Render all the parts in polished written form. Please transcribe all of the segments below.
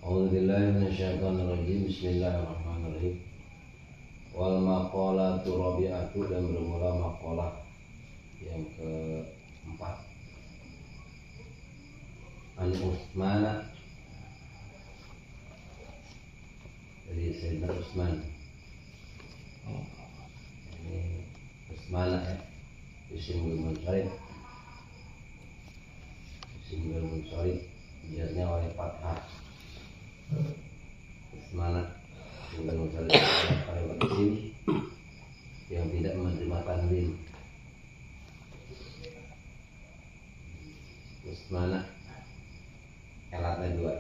A'udzubillahi minasyaitonirrajim. Bismillahirrahmanirrahim. Wal maqalatu rabi'atu, dan bermula maqalah yang keempat. An Utsman, dari Sayyidina Utsman. Ini Utsman ya, isim munsharif. Isim munsharif biasanya oleh fathah. Utsman dengan munsharif pada isim yang tidak menerima tanwin. Utsman elatnya dua,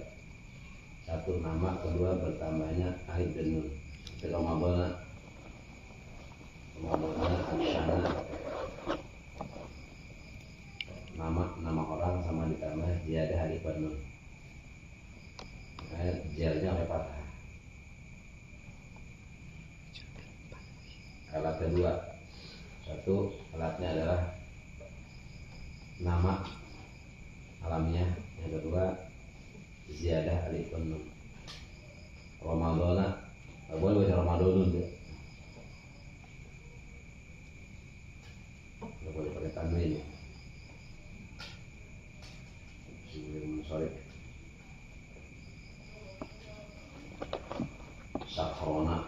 satu nama, kedua bertambahnya alif dan nun. Seperti Ramadan Asyana, nama orang sama ditambah dia ada alif dan nun. Jelnya oleh fathah. Alat kedua, satu alatnya adalah nama alamnya, yang kedua ziyadah alif dan nun. Ramadana, boleh baca Ramadanun ya, nggak boleh pakai tanwin ya. Sorry. Sakrona,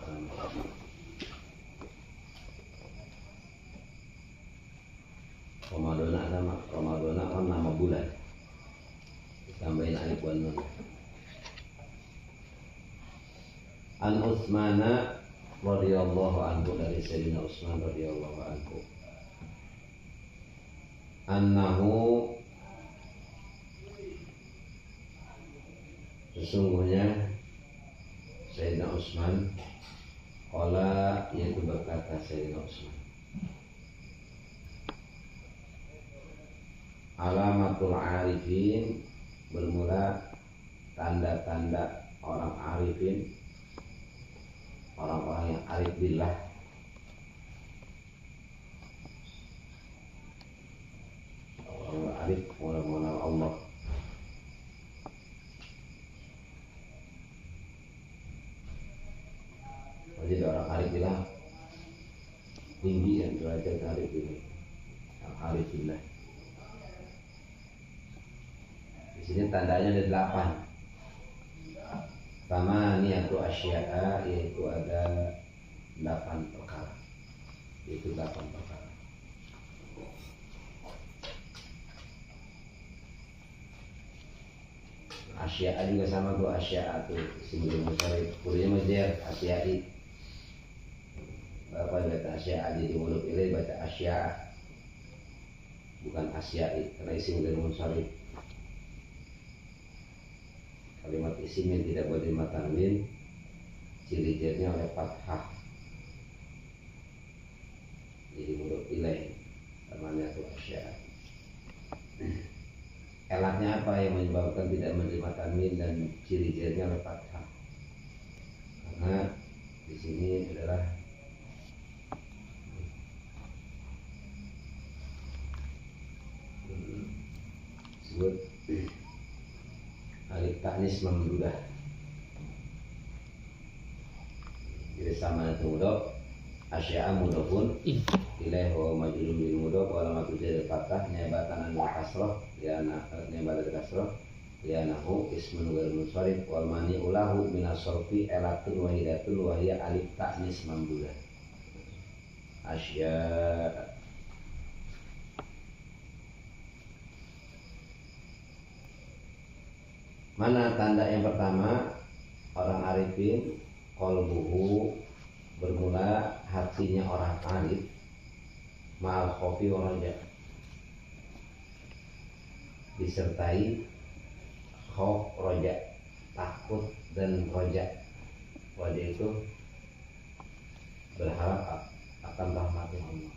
Ramadana kan nama bulan, ditambahin alif wan nun. An Utsman radhiyallahu anhu, dari Sayyidina Utsman radhiyallahu anhu, annahu, sesungguhnya Sayyidina Utsman qala, yaitu berkata Sayyidina Utsman, alamatul arifin, bermula tanda-tanda orang arifin, orang-orang yang arif billah, arif mengenal Allah. Jadi orang arif bilang tinggi yang derajat arif ini, yang arifillah. Di sini tandanya ada 8. Pertama niatu asya'a, yaitu ada 8 perkara. Itu 8 perkara. Asya'a juga sama tuh, asya'a tuh simbol besar. Kuliah majer asya'i. Bapak baca asya'a jadi mulut ilai baca asya'a, bukan asya'i karena isim dari munsharif. Kalimat isim yang tidak boleh terima tanwin ciri-cirinya oleh fathah, jadi mulut ilai namanya itu asya'a. Elatnya apa yang menyebabkan tidak menerima tanwin dan ciri-cirinya oleh fathah? Karena di sini adalah disebut alif ta'nis membudah. Jadi sama itu mudhaf, asya'a mudhafun ilaih wa majrurun bil mudhaf wa alamat bil fathah niyabatan an kasrah ya niyabatan kasrah ya nahu ismun ghairu munsharif wal mani'u lahu min as-sarfi elatun wahidatun wa hiya alif ta'nis membudah. Asya'a. Mana tanda yang pertama? Orang arifin qalbuhu, bermula hatinya orang arif ma'al khofi wa raja, disertai khauf raja, takut dan raja. Raja itu berharap akan rahmatnya Allah.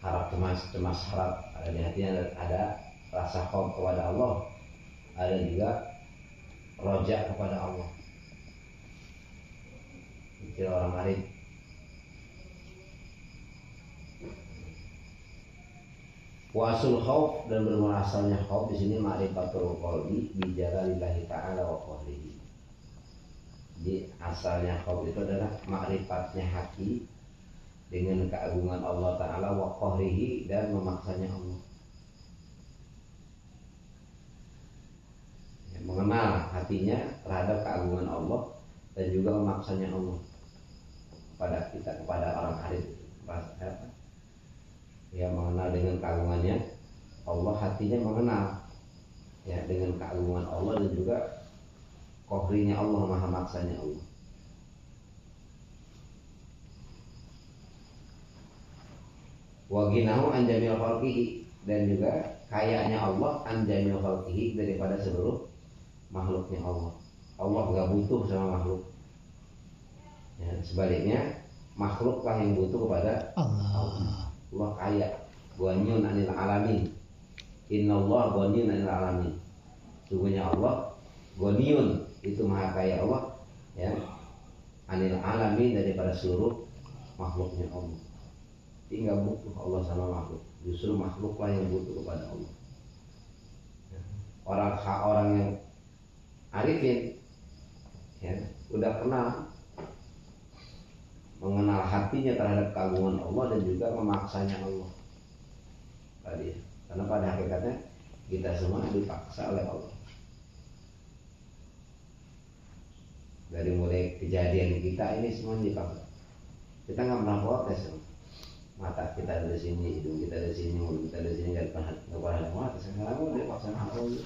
Harap cemas harap ada di hatinya, ada rasa khauf kepada Allah, ada juga roja kepada Allah. Itu orang arif. Wasul khauf, dan bermula asalnya khauf di sini ma'rifatul qalbi bi jalalillahi ta'ala wa qahrihi. Jadi asalnya khauf itu adalah ma'rifatnya hati dengan keagungan Allah Ta'ala wa qahrihi, dan memaksanya Allah. Ya, mengenal hatinya terhadap keagungan Allah dan juga memaksanya Allah kepada kita, kepada orang arif. Ya, mengenal dengan keagungannya Allah, hatinya mengenal ya dengan keagungan Allah dan juga qahrinya Allah, maha maksanya Allah. Wa ginahu an jamil khalqihi, dan juga kayanya Allah an jamil khalqihi, daripada seluruh makhluknya Allah. Allah gak butuh sama makhluk. Ya, sebaliknya makhluklah yang butuh kepada Allah. Allah kaya, ghaniyun 'anil alamin. Innallaha ghaniyun 'anil alamin. Sungguhnya Allah ghaniyun, itu maha kaya Allah ya, 'anil alamin, daripada seluruh makhluknya Allah. Tinggal butuh Allah sama makhluk, justru makhluklah yang butuh kepada Allah. Orang yang arifin ya, udah kenal, mengenal hatinya terhadap keagungan Allah dan juga memaksanya Allah tadi. Karena pada hakikatnya kita semua dipaksa oleh Allah. Dari mulai kejadian kita ini semua dipaksa. Kita nggak pernah protes. Mata kita ada di sini, hidung kita ada di sini, mulut kita ada di sini, nggak pernah mata. Sekarang dia paksa Allah.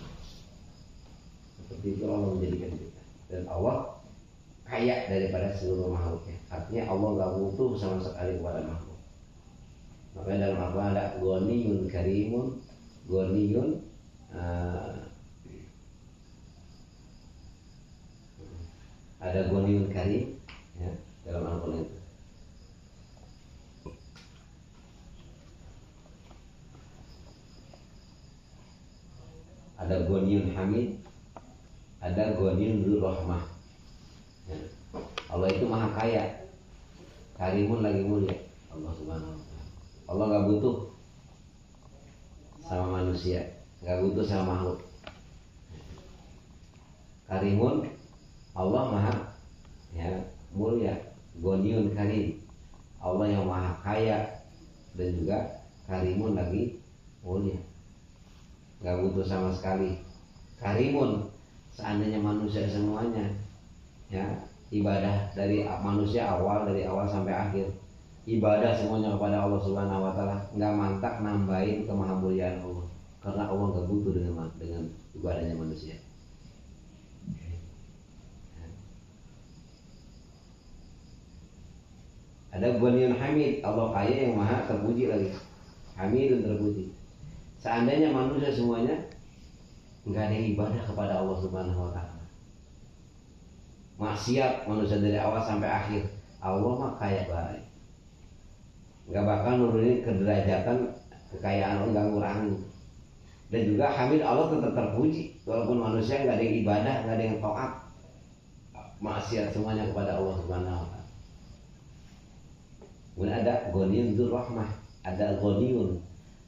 Seperti itu Allah menjadikan kita. Dan Allah kaya daripada seluruh makhluknya. Artinya Allah gak butuh sama sekali kepada makhluk. Makanya dalam Al-Quran ada ghaniyun karimun, ghaniyun ada ghaniyun karim ya, dalam Al-Quran itu. Ada ghaniyun hamid, ada ghaniyun dzur rahmah. Ya. Allah itu maha kaya Karimun lagi mulia Allah Subhanahu wa taala. Allah enggak butuh sama manusia, enggak butuh sama makhluk. Karimun, Allah maha ya mulia, Goniun Karim. Allah yang maha kaya dan juga Karimun lagi mulia, nggak butuh sama sekali. Karimun, seandainya manusia semuanya ya ibadah dari manusia dari awal sampai akhir ibadah semuanya kepada Allah Subhanahu wa taala, nggak mantak nambahin kemahamuliaan Allah, karena Allah nggak butuh dengan ibadahnya manusia. Ada Ghaniyun Hamid, Allah kaya yang maha terpuji lagi, Hamid dan terpuji. Seandainya manusia semuanya nggak ada ibadah kepada Allah Subhanahu wa taala, maksiat manusia dari awal sampai akhir, Allah mah kaya baik, nggak bakal nurunin kederajatan kekayaan Allah, nggak ngurangin. Dan juga Hamid, Allah tetap terpuji walaupun manusia nggak ada yang ibadah, nggak ada yang taat, maksiat semuanya kepada Allah Subhanahu wa taala. Kemudian ada Ghaniyun Dzur Rahmah, ada Ghaniyun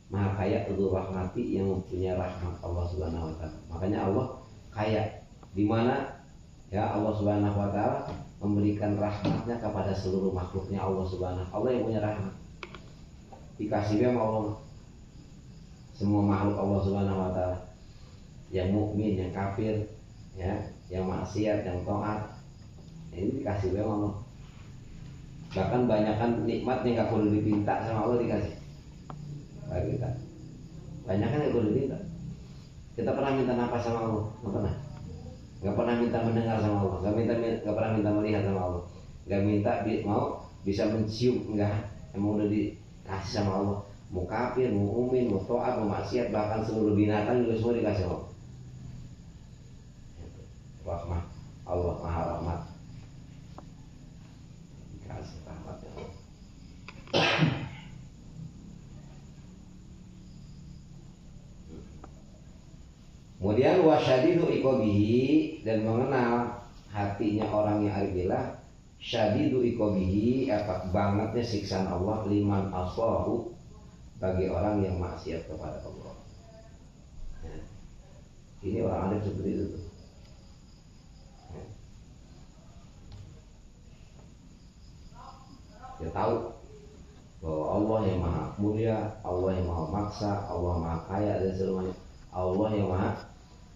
maha kaya Dzur Rahmati yang mempunyai rahmat Allah Subhanahu wa taala. Makanya Allah kaya di mana ya Allah Subhanahu wa taala memberikan rahmatnya kepada seluruh makhluknya Allah Subhanahu. Allah yang punya rahmat. Dikasih sama Allah semua makhluk Allah Subhanahu wa taala. Yang mukmin, yang kafir, ya, yang maksiat, yang taat. Ini dikasih sama Allah. Bahkan banyakkan nikmat yang gak perlu dipinta sama Allah dikasih. Baik kita. Banyakkan yang perlu dipinta. Kita pernah minta nafas sama Allah? Nggak pernah. Gak pernah minta mendengar sama Allah. Gak pernah minta melihat sama Allah. Gak minta mau bisa mencium, enggak. Emang udah dikasih sama Allah. Mau kafir, mau mukmin, mau taat, mau maksiat, bahkan seluruh binatang juga semua dikasih sama Allah. Rahmat Allah maha rahmat. Dikasih rahmatnya Allah. Kemudian wasyadidu iqabihi, dan mengenal hatinya orang yang arif billah. Syadidu iqabihi, apa bangetnya siksaan Allah, liman asahu, bagi orang yang maksiat kepada Allah. Nah, ini orang arif seperti itu tuh. Dia tahu bahwa Allah yang maha mulia, Allah yang maha maksa, Allah maha kaya dan semuanya. Allah yang maha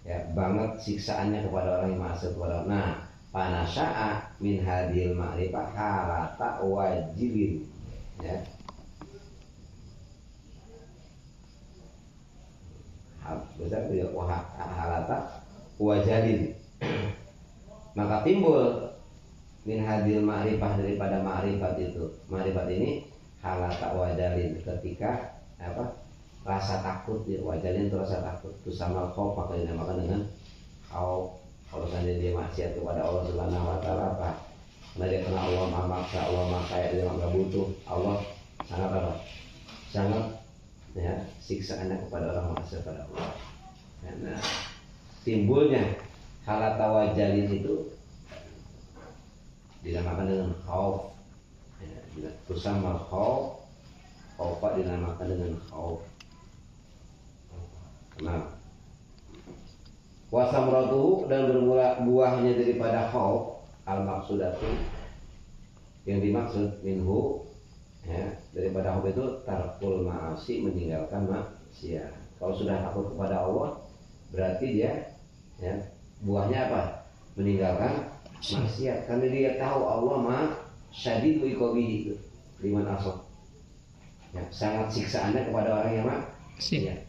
ya banget siksaannya kepada orang yang maksiat kepada Allah. Nah, panasya'a min hadil ma'rifah halata wajibin, ya. Besar tidak halata wajalin. Maka timbul min hadil ma'rifah, daripada ma'rifat itu. Ma'rifat ini halata wajalin, ketika apa? Rasa takut, ya, wajalin itu rasa takut. Itu sama khauf, maka dinamakan dengan khauf. Kalau seandainya dia maksiat kepada Allah Subhanahu wa taala, apa? Karena dia kenal Allah maha maksa, Allah maha kaya, dia nggak butuh. Allah sangat apa? Sangat ya siksaannya kepada orang maksiat kepada Allah. Nah, timbulnya halata wajalin itu dinamakan dengan khauf. Ya, bersama khauf, khaufa dinamakan dengan khauf. Nah, wasamratuhu, dan bermula buahnya daripada khauf, al-maksudatu, yang dimaksud minhu, ya, daripada khauf itu tarkul ma'asi, meninggalkan maksiat. Kalau sudah takut kepada Allah, berarti dia ya buahnya apa? Meninggalkan maksiat. Karena dia tahu Allah maha syadidu iqabihi liman asad, ya, sangat siksaannya kepada orang yang maksiat.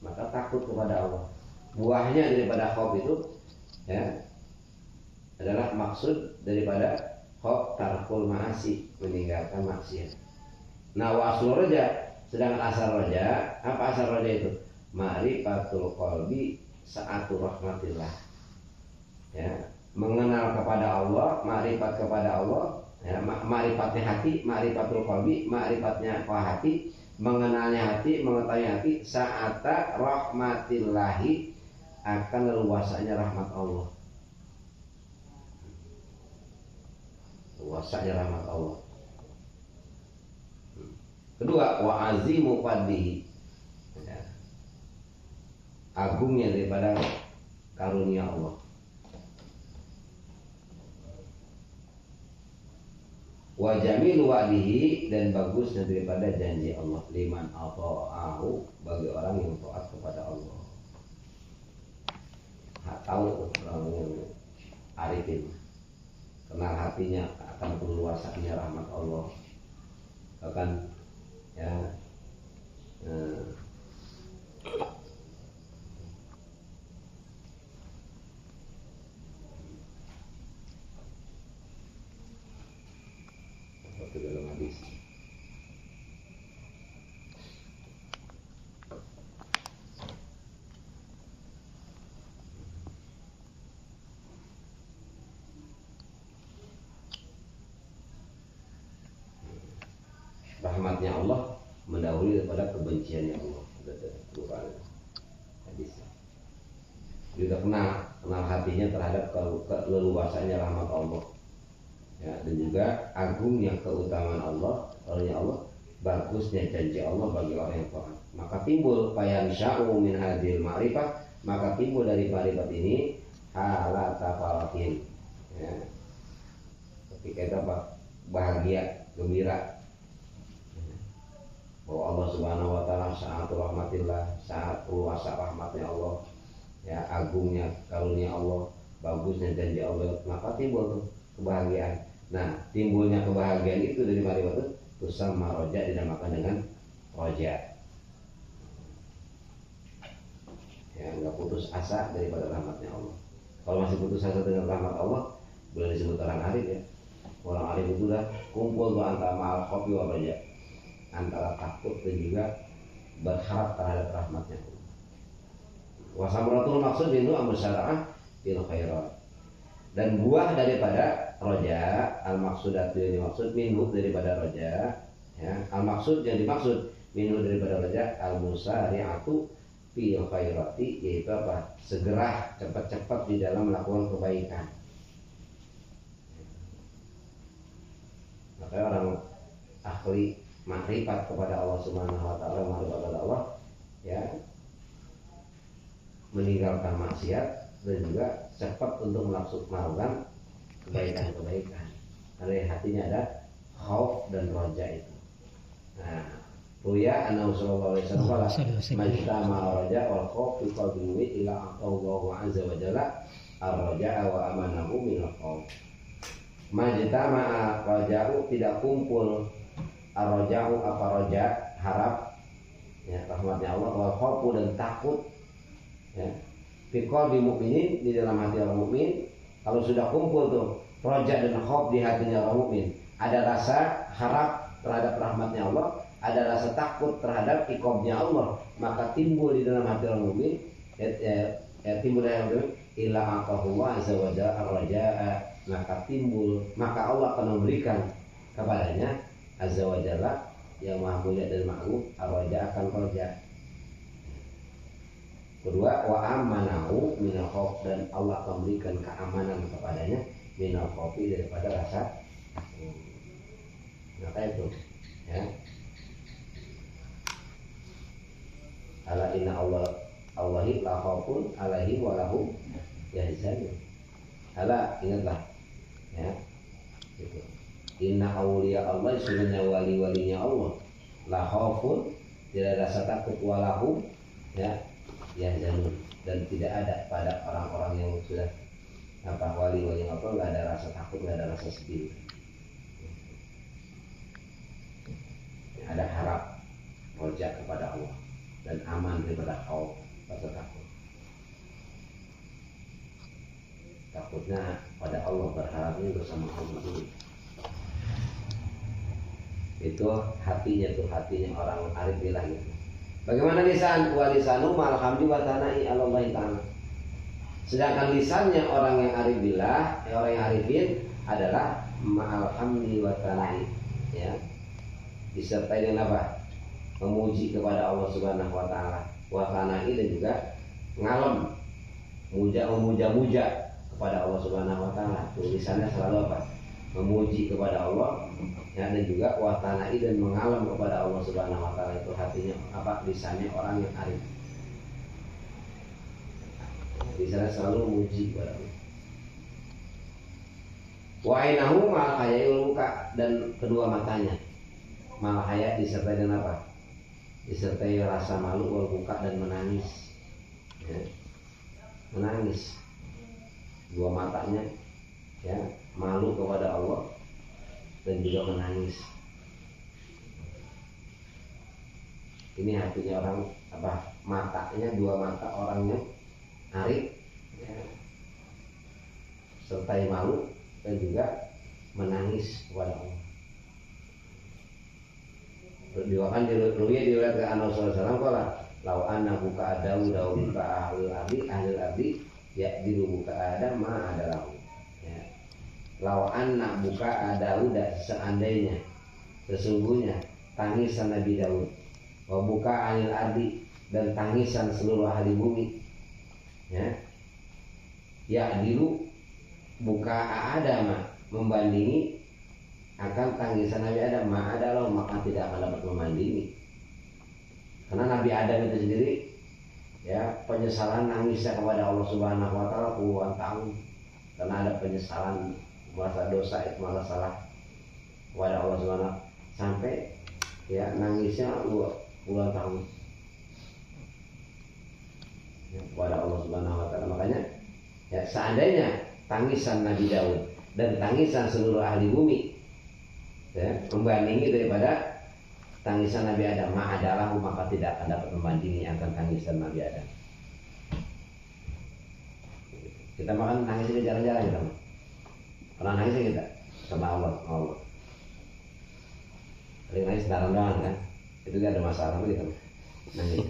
Maka takut kepada Allah. Buahnya daripada khauf itu ya adalah maksud daripada khauf tarkul ma'asi, meninggalkan maksiat. Nah, wa aslu raja, sedangkan asal raja, apa asal raja itu? Ma'rifatul qalbi sa'atu rahmatillah. Ya, mengenal kepada Allah, ma'rifat kepada Allah, ya, ma'rifatnya hati, ma'rifatul qalbi, ma'rifatnya hati, mengenalnya hati, mengetahui hati, sa'ata rahmatillahi, akan leluasanya rahmat Allah. Luasanya rahmat Allah. Kedua, wa azimu fadlihi, ya, agungnya daripada karunia Allah. Wa jamilu wa'dihi, dan bagusnya daripada janji Allah, liman ata'ahu, bagi orang yang taat kepada Allah. Tahu orang yang arifin, kenal hatinya akan keluasannya rahmat Allah, akan ya seperti dalam hadis. Rahmatnya Allah mendahului daripada kebenciannya Allah. Hadisnya. Juga kenal hatinya terhadap keleluasannya rahmat Allah. Ya, dan juga agungnya keutamaan Allah, karunia Allah, bagusnya janji Allah bagi orang yang taat. Maka timbul fayan sya'u min hadil ma'rifah, maka timbul dari ma'rifat ini halata farahin. Ya. Ketika itu apa? Bahagia, gembira. Bahwa Allah Subhanahu wa taala sa'atul rahmatillah, saat luasa rahmatnya Allah, ya, agungnya karunia Allah, bagusnya janji Allah, maka timbul tuh kebahagiaan. Nah, timbulnya kebahagiaan itu dari ma'rifat itu sama roja, dinamakan dengan roja. Ya, enggak putus asa daripada rahmatnya Allah. Kalau masih putus asa dengan rahmat Allah, boleh disebut orang arif, ya. Orang arif itu udah kumpul tuh antara ma'al khofi wa roja, antara takut dan juga berharap terhadap rahmatnya. Wasamuratul maksud itu amsyara'ah bil khairat. Dan buah daripada roja, al maksudatu yang dimaksud, minhu daripada roja, ya, al maksud yang dimaksud minhu daripada roja, al musari'atu fil khairati, yaitu apa? Segera, cepat-cepat di dalam melakukan kebaikan. Maka orang ahli makrifat kepada Allah Subhanahu wa taala, makrifat kepada Allah, ya, meninggalkan maksiat dan juga cepat untuk melakukan kebaikan-kebaikan. Karena hatinya ada khauf dan roja itu. Nah, ruya anna sallallahu alaihi wasallam majtama roja wal khauf fi qalbihi ila Allah azza wa jalla ar-raja'a wa amanahu min al-khauf. Majtama raja'u, tidak kumpul ar-raja'u, apa roja, harap, ya, rahmatnya Allah, wal khaufu, dan takut, ya, fi qalbi mukminin, di dalam hati orang mukmin. Kalau sudah kumpul tuh roja dan khauf di hatinya orang mukmin, ada rasa harap terhadap rahmatnya Allah, ada rasa takut terhadap iqabnya Allah, maka timbul di dalam hati orang mukmin, timbul dari orang ila aqahullah azza wa jalla ar-raja'a, maka Allah akan memberikan kepadanya azza wa jalla, yang maha mulia dan ma'ruf, ar-raja, akan roja. Kedua, wa amanahu minal khauf, dan Allah akan memberikan keamanan kepadanya minal khaufi, daripada rasa takut. Maka itu, ya, ala inna Allahi la khaufun alaihi wa lahum yahzanun. Ala, ingatlah, ya, gitu. Inna awliya Allah, sebenarnya wali-walinya Allah, la khaufun, tidak rasa takut, walahum, ya, yahzanun, dan tidak ada pada orang-orang yang sudah apa wali-wali Allah, nggak ada rasa takut, nggak ada rasa sedih. Ada harap, roja kepada Allah, dan aman daripada khauf, rasa takut. Takutnya pada Allah, berharapnya bersama Allah dulu. Itu hatinya orang arif billah gitu. Bagaimana lisan? Wa lisanu ma'al hamdi wa tana'i 'ala Allah ta'ala. Sedangkan lisannya orang yang arif billah, orang yang arifin, adalah ma'al hamdi wa tana'i, ya, disertai dengan apa? Memuji kepada Allah Subhanahu wa taala, wa tana'i, dan juga ngalem, memuja-muja kepada Allah Subhanahu wa taala. Tulisannya selalu apa? memuji kepada Allah, ya, dan juga watanai dan mengalam kepada Allah Subhanahu wa taala. Itu hatinya lisannya orang yang arif. Di sana selalu memuji kepada Allah. Wa ainahu mal haya'ul buka, dan kedua matanya. Mal haya disertai dengan apa? Disertai rasa malu wal buka dan menangis. Ya. Menangis. Dua matanya, ya, malu kepada Allah dan juga menangis. Ini hatinya orang matanya, dua mata orangnya arif, ya, sertai malu dan juga menangis kepada Allah. Diwakan diriwayat ke Annabi sallallahu alaihi wasallam qala law anna buka adawu buka ahli ardi ya diru buka ada ma adalah, ya. Law anna buka adawu seandainya sesungguhnya tangisan Nabi Daud wa buka ahli ardi dan tangisan seluruh ahli bumi, ya diru buka Adam membandingi akan tangisan Nabi Adam, adalah maka tidak akan dapat membandingi. Karena Nabi Adam itu sendiri, ya, penyesalan nangisnya kepada Allah Subhanahu wa taala puluhan tahun. Karena ada penyesalan merasa dosa, itu malah salah kepada Allah Subhanahu sampai, ya, nangisnya puluhan tahun, ya, kepada Allah Subhanahu wa taala. Makanya, ya, seandainya tangisan Nabi Daud dan tangisan seluruh ahli bumi, ya, membandingi daripada tangisan Nabi Adam, adalah maka tidak akan dapat membandingi akan tangisan Nabi Adam. Kita makan nangis ini jarang-jarang kita. Pernah nangis kita sama Allah. Paling nangis darah-darah kan, itu gak ada masalah kita nangis.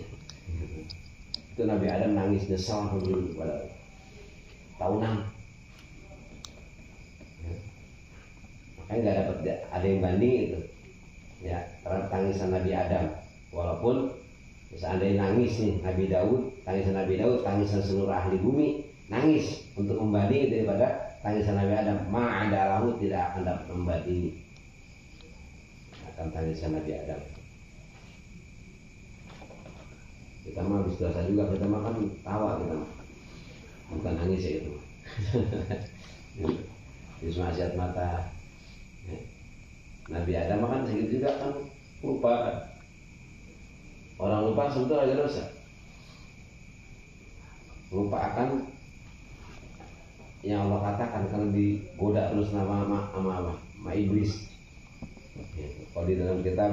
Itu Nabi Adam nangis nyesal kepada tahunan. Makanya nggak dapat ada yang banding itu, ya, karena tangisan Nabi Adam. Walaupun seandainya nangis nih Nabi Daud, tangisan Nabi Daud, tangisan seluruh ahli bumi nangis untuk membanding daripada tangisan Nabi Adam, adalahu tidak akan dapat membandingi akan tangisan Nabi Adam. Kita mah habis dosa juga, kita mah kan tawa, kita mah bukan nangis ya itu. Habis maksiat mata. Nabi Adam kan segitu juga kan lupa kan. Orang lupa sebetulnya ada dosa. Lupa akan yang Allah katakan karena digoda terus sama iblis. Ya, kalau di dalam kitab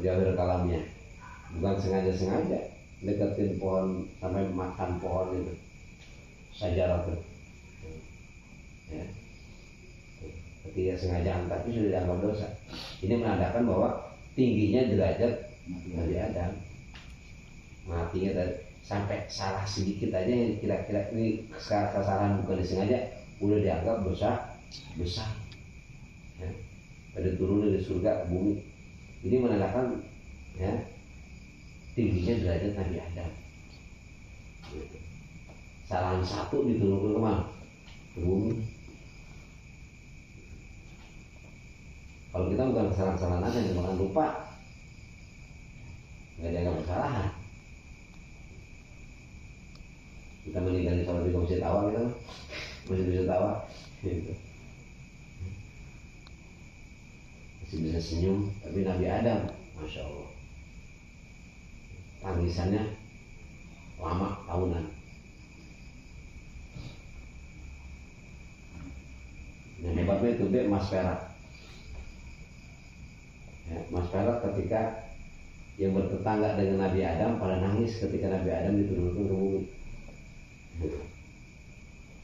Jawahir Kalamnya, bukan sengaja deketin pohon sampai makan pohon itu sajarah itu. Ya. Tidak sengaja, tapi sudah dianggap dosa. Ini menandakan bahwa tingginya derajat Nabi Adam. Matinya sampai salah sedikit aja yang kira-kira ini kesalahan bukan disengaja udah dianggap dosa besar. Ya. Pada turun dari surga ke bumi. Ini menandakan, ya, tingginya derajat Nabi Adam. Kesalahan satu diturunkan ke mana? Ke bumi. Kalau kita bukan kesalahan-kesalahan aja, cuma lupa, nggak dianggap kesalahan. Kita meninggal di sholat di masjid awal, kita masjid awal, gitu. Masih bisa senyum, tapi Nabi Adam, masya Allah, tangisannya lama tahunan. Yang hebatnya itu dia Mas Perak. Ya, Mas Perak ketika yang bertetangga dengan Nabi Adam pada nangis ketika Nabi Adam diturunkan ke bumi.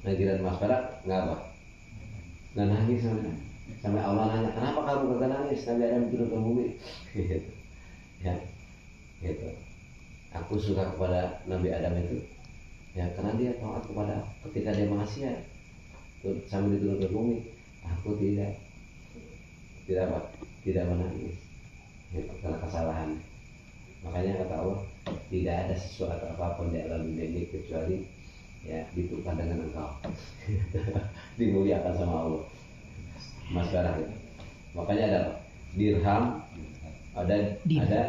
Nah, kira Mas Perak nggak apa, nggak nangis sampai Allah nanya, kenapa kamu kagak nangis Nabi Adam diturunkan ke bumi? Ya, gitu. Aku suka kepada Nabi Adam itu, ya, karena dia taat kepada ketika dia maksiat sampai diturunkan ke bumi. Aku tidak menangis, ya, karena kesalahan. Makanya kata Allah, tidak ada sesuatu apapun di alam dunia ini kecuali ya gitu pandangan engkau. Dimuliakan sama Allah. Emas perak ya. Makanya ada dirham, ada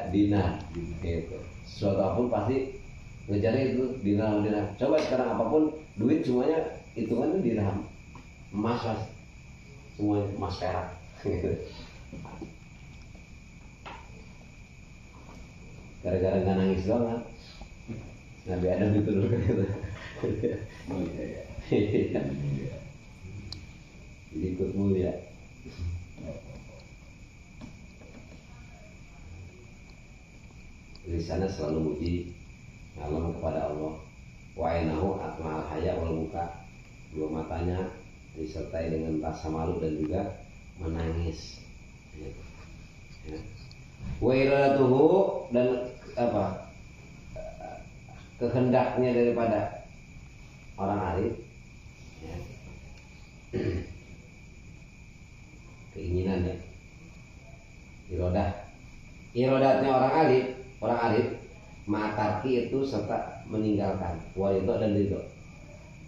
dinar gitu. Suatu apapun pasti ngejarnya itu dinar. Coba sekarang apapun duit semuanya hitungannya dirham, emas semuanya emas perak gitu. Gara-gara nggak nangis doang kan Nabi Adam diturunkan gitu. Jadi ikut mulia. Di sana selalu muji ngalem kepada Allah. Wa'inahu atma'al haya wal muka, dua matanya disertai dengan rasa malu dan juga menangis. Ya. Wa iradatuhu, dan kehendaknya daripada orang arif, ya. Keinginannya, irodatnya orang arif matarki itu serta meninggalkan walido dan ridho.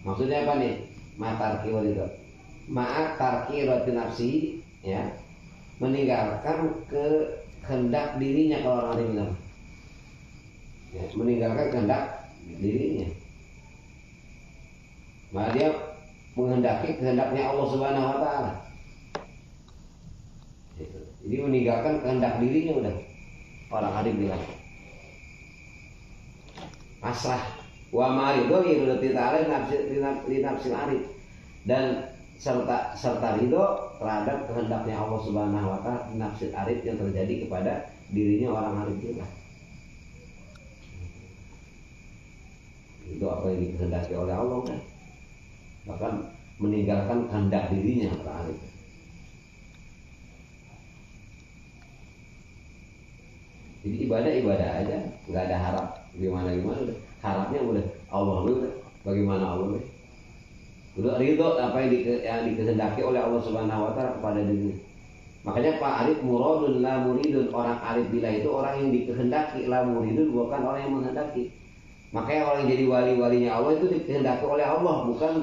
Maksudnya apa nih? Matarki walido, matarki roti nafsi, ya, meninggalkan kehendak dirinya. Kalau orang arif bilang, ya, meninggalkan kehendak dirinya, maka dia menghendaki kehendaknya Allah Subhanahu Wa Taala. Jadi meninggalkan kehendak dirinya udah orang arif bilang. Pasrah wa marido iradati ta'ala li nafsil arif, dan serta ridho terhadap kehendaknya Allah Subhanahu Wa Taala nafsil arif yang terjadi kepada dirinya orang arif juga. Itu apa yang dikehendaki oleh Allah kan? Bahkan meninggalkan kehendak dirinya orang arif. Jadi ibadah aja, nggak ada harap gimana harapnya udah Allah udah bagaimana Allah udah ridho apa yang dikehendaki oleh Allah Subhanahu Wa Taala kepada dirinya. Makanya Pak Arif muradun la muridun, orang arif bila itu orang yang dikehendaki, la muridun bukan orang yang menghendaki. Makanya orang yang jadi walinya Allah itu dikehendaki oleh Allah, bukan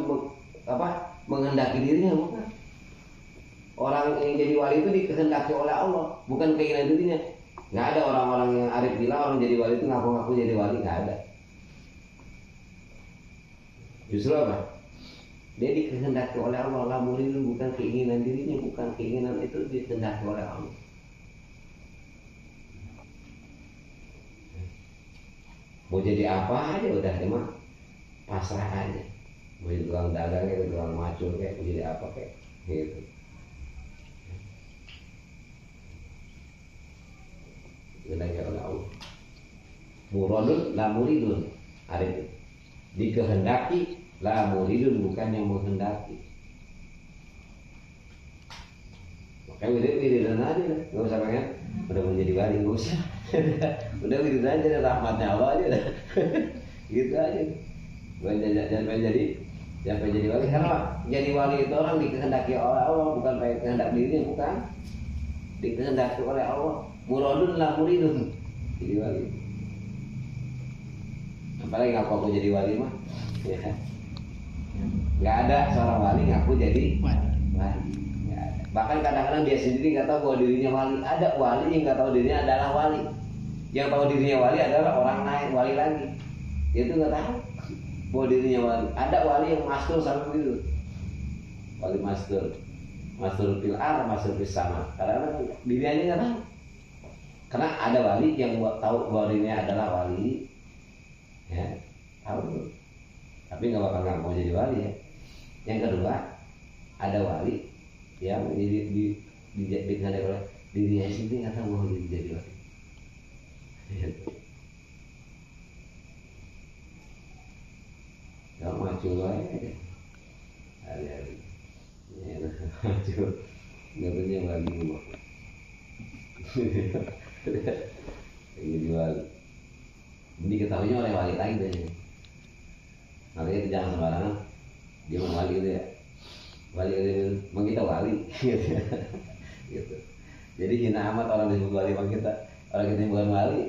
menghendaki dirinya, bukan. Orang yang jadi wali itu dikehendaki oleh Allah, bukan keinginan dirinya. Nggak ada orang-orang yang arif bilang orang jadi wali itu ngaku-ngaku jadi wali, nggak ada. Justru apa? Dia dikehendaki oleh Allah, la muridun, bukan keinginan dirinya, bukan keinginan itu dikehendaki oleh Allah. Mau jadi apa aja udah cuma pasrah aja. Mau jadi tukang dagang kayak tukang macul kayak mau jadi apa kayak gitu. Dikehendaki oleh Allah. Muradun la muridun, arif dikehendaki, la muridun, bukan yang menghendaki. Makanya wiridan aja lah, nggak usah pengen udah menjadi wali, nggak usah. Udah wiridan aja, rahmatnya Allah aja dah. Gitu aja. Jangan pengen jadi wali, karena jadi wali itu orang dikehendaki oleh Allah, bukan pengen kehendak dirinya, bukan. Dikehendaki oleh Allah. Muradun la muridun, jadi wali. Apalagi ngaku jadi wali mah, ya. Nggak ada seorang wali ngaku jadi wali. Nggak ada. Bahkan kadang-kadang dia sendiri nggak tahu bahwa dirinya wali. Ada wali yang nggak tahu dirinya adalah wali. Yang tahu dirinya wali adalah orang lain wali lagi. Dia itu nggak tahu bahwa dirinya wali. Ada wali yang mastur sampai itu. Wali mastur fil ar, mastur fis sama. Kadang-kadang dirinya nggak tahu. Karena ada wali yang tahu bahwa dirinya adalah wali, ya, tahu, tapi nggak bakal ngaku jadi wali ya. Yang kedua, ada wali yang dikehendaki oleh dirinya sendiri nggak tahu bahwa dia jadi wali. Gak maju aja, hari-hari, ya, maju, nggak punya wali mau. Jadi wali. Ini ketahuinya oleh wali lagi deh. Makanya itu jangan sembarangan dia mau wali itu ya. Wali itu memang kita wali gitu. Jadi hina amat orang disebut wali, memang kita orang kita bukan wali.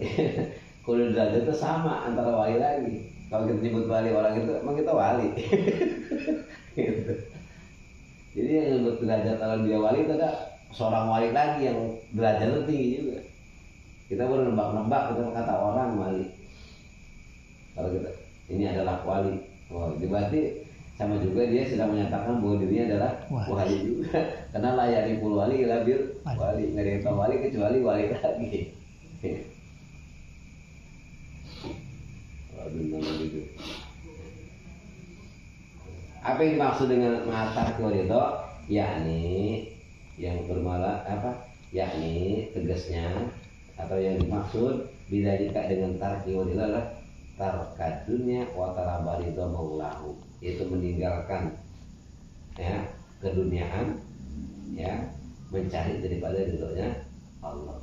Kalau derajat itu sama antara wali lagi. Kalau kita nyebut wali orang itu emang kita wali. Gitu. Jadi yang nyebut derajat kalau dia wali itu ada seorang wali lagi yang derajatnya tinggi juga. Kita baru nebak-nebak kita kata orang wali. Kalau kita ini adalah wali, wah berarti sama juga dia sedang menyatakan bahwa dirinya adalah wali juga. Karena layaripul wali labil wali, nggak ada yang tahu wali kecuali wali lagi. Gitu. Apa yang dimaksud dengan mata ridho? Yakni yang bermalah apa? Yakni tegasnya atau yang dimaksud bidzalika dengan tarki ridho adalah tarkadunya wa talaba ridho maulahu, yaitu meninggalkan ya keduniaan ya mencari daripada ridhonya Allah.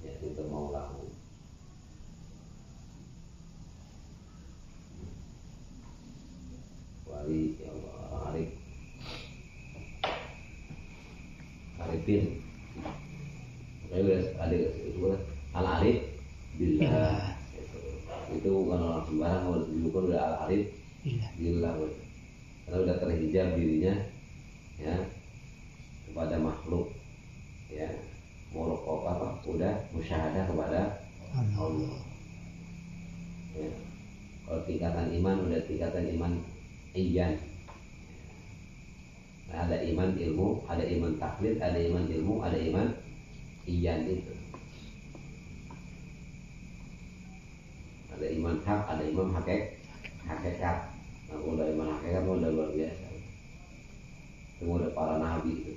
Ya itu maulahu. Wali ya Allah, arifin. Ada itu al-arif billah. Itu bukan orang sembarang, kalau bukan udah al-arif billah. Karena udah terhijab dirinya ya kepada makhluk ya, muraqabah apa? Udah musyahadah kepada Allah. Ya. Kalau tingkatan iman udah tingkatan iman iyan. Nah, ada iman ilmu, ada iman taklid, ada iman ilmu, ada iman iyan itu. Ada iman hak, ada iman hakikat. Nah, udah iman hakikat udah luar biasa. Itu udah para nabi itu.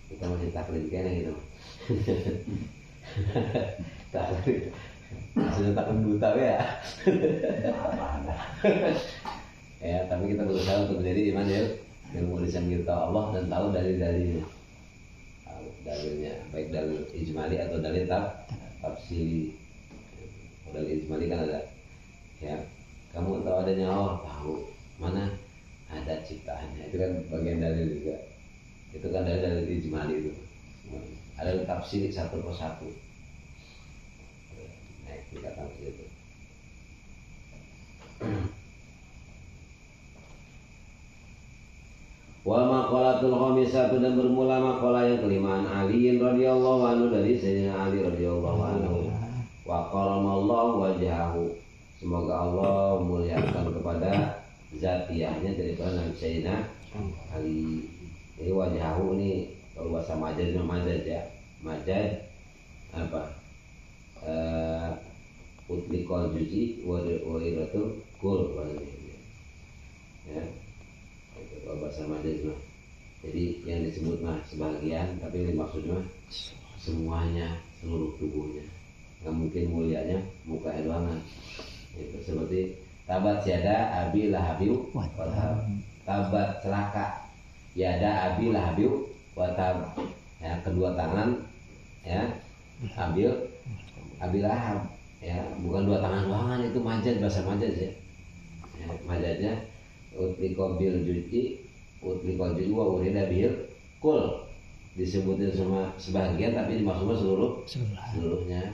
Kita masih taklid kayaknya gitu. Taklid. Sudah taklid buta ya. Ya, tapi kita berusaha untuk menjadi iman ya. Ilmu lisan kita Allah dan tahu dalilnya, dalilnya baik dalil ijmali atau dalil tafsiri. Dalil ijmali kan ada ya, kamu tahu adanya Allah, tahu mana ada ciptaannya, itu kan bagian dalil juga. Itu kan dalil ijmali itu. Ada tafsir satu persatu. Nah, kita tafsir itu. Wa maqalatul khamisatu, dan bermula maqalah yang kelima, Ali radhiyallahu anhu, dari Sayyidina Ali radhiyallahu anhu. Wa qaramallahu wajhahu, semoga Allah muliakan kepada zatiahnya daripada Nabi Sayyidina Ali. Jadi wajhahu ini kalau bahasa majaznya majaz ya. Majaz apa? Utliqal juz'i wa iratul kul ya. Kalau bahasa majaz mah. Jadi yang disebut mah sebagian, tapi yang dimaksud mah semuanya, seluruh tubuhnya. Nggak mungkin mulianya muka doangan. Itu seperti tabat yada abi lahabiu wa tab. Tabat celaka yada abi lahabiu wa tab. Ya, kedua tangan ya ambil lahab ya, bukan dua tangan doangan, itu majaz, bahasa majaz ya. Ya majaznya utliqal juz'i wa urida bil kul, disebutin sama sebagian tapi dimaksudnya seluruhnya.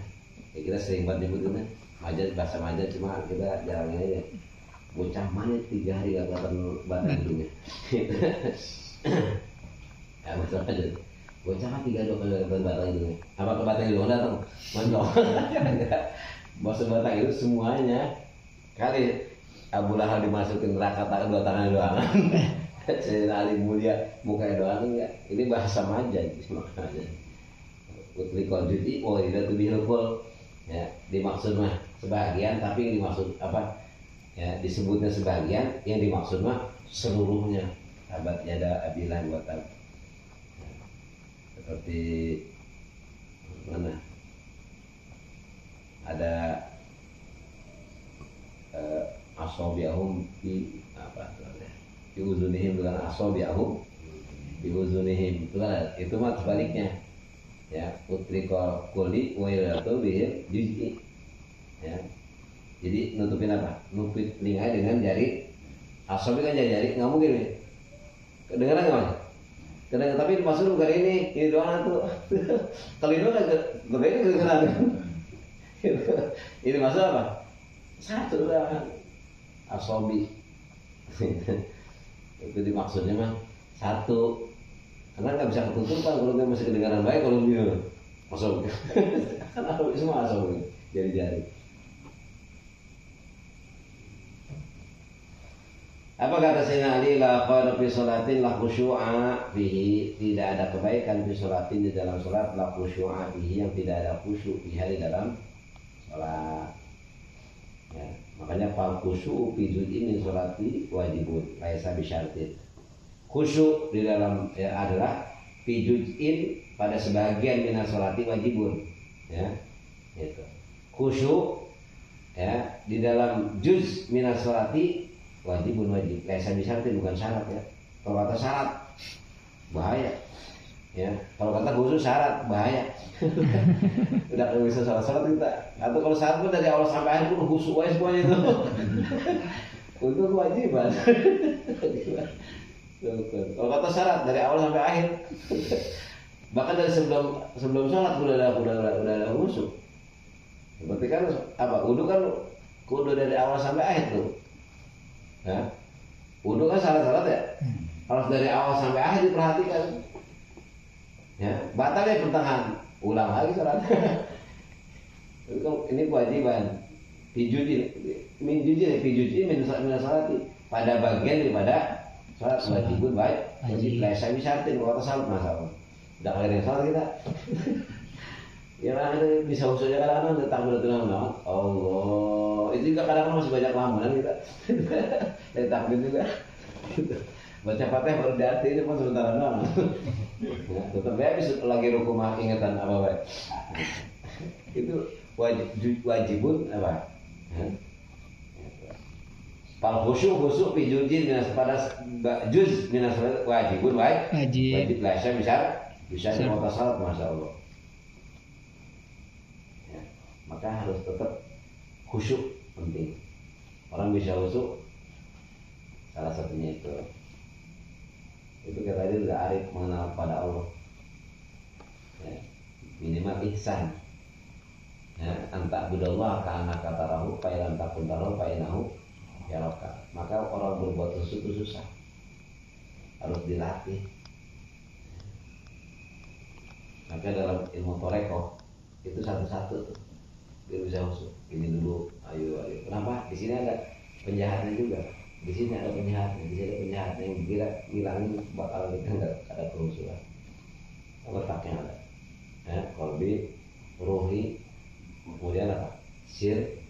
Ya, kita sering banget nyebutnya majaz, bahasa majaz, cuma kita jarang aja. Bocah mana 3 hari gak kelihatan batang hidungnya. Ya bahasa majaz. Bocah kan 3 hari gak kelihatan batang hidungnya. Apa ke batang hidung datang? Moncong. Bahasa batang itu semuanya. Kali Abu Lahab dimasukin neraka dua tangan doang. Sayyidina Ali mulia mukanya doang enggak. Ini bahasa majaz maknanya. Utliqal juz'i wa iradatu bil kul. Ya, dimaksud mah sebagian, tapi yang dimaksud apa? Ya, disebutnya sebagian, yang dimaksud mah seluruhnya. Tabatnya ada abilah wa tab. Ya, seperti mana? Ada asobiahum di apa namanya, di uzunihim, dengan asobiahum di uzunihim, itu kan, itu mah sebaliknya ya. Utrikol kuli wairatu bihil juz'i ya, jadi nutupin apa, nutupin telinga dengan jari. Asobi kan jari nggak mungkin ya, kedengeran nggak mas? Kadang tapi maksud bukan ini doang tuh. Kalau ini udah ini kedengeran. Ini maksud apa? Satu lah. Asobi. Itu dimaksudnya mah satu. Karena nggak bisa ketutupan kalau dia masih kedengaran baik kalau dia asobi. Kan asobi semua asobi. Jari-jari. Apa kata Sayyidina Ali, la khairu fi sholatin la khusyu'a fihi, tidak ada kebaikan fi sholatin di dalam salat, la khusyu'a fihi, yang tidak ada khusyuk di dalam salat. Ya, makanya fal khusyu'u fi juz'in min sholati wajibun laisa bi syartin. Khusyuk di dalam adalah fi juz'in, pada sebagian min sholati wajibun. Ya, itu. Khusyuk ya di dalam juz min sholati wajibun wajib, laisa bisyartin, bukan syarat ya. Kalau kata syarat bahaya ya, kalau kata khusus syarat bahaya. Udah kalau bisa salat kita, atau kalau syarat pun dari awal sampai akhir pun khusus aja semuanya itu. Untuk kewajiban. Kalau kata syarat dari awal sampai akhir, bahkan dari sebelum sholat udah ada khusus. Berarti kan apa? Wudu kan kudu dari awal sampai akhir tuh. Ya, wudu kan salat ya, harus dari awal sampai akhir diperhatikan. Ya, batal ya pertengahan, ulang lagi salat. Ini kewajiban. Pijuji min salati, pada bagian daripada salat wajibun baik. Wajib laisa bisyartin, kata salat masalah. Udah kalian salat kita. Ya ada bisa usulnya kadang-kadang datang betul-betul Allah. Itu juga kadang-kadang masih banyak lamunan kita. Dari takbir juga. Baca Fatihah baru diarti itu pun sebentar doang. Ya, tetap ya bisa lagi ruku ingatan apa baik. Itu wajibun apa? Fal khusyuk fi juz'in pada juz min wajibun wajib laisa bisa mutasawwif masyaallah. Maka harus tetap khusyuk, penting. Orang bisa khusyuk, salah satunya itu kita tadi udah arif mengenal pada Allah. Ya, minimal ihsan. Ya, anta budallah ka anak katarahu, fa ilam takun tarahu fa inahu yaraka. Maka orang berbuat khusyuk itu susah, harus dilatih. Maka dalam ilmu torekoh itu satu-satu tuh. Dia bisa masuk ini dulu, ayo. Kenapa? Di sini ada penjahatnya juga. Di sini ada penjahatnya, di sini ada penjahatnya yang kira bilangin bakal kita nggak ada kerusuhan. Letaknya ada. Ya, kolbi, ruhi, kemudian apa? Sir,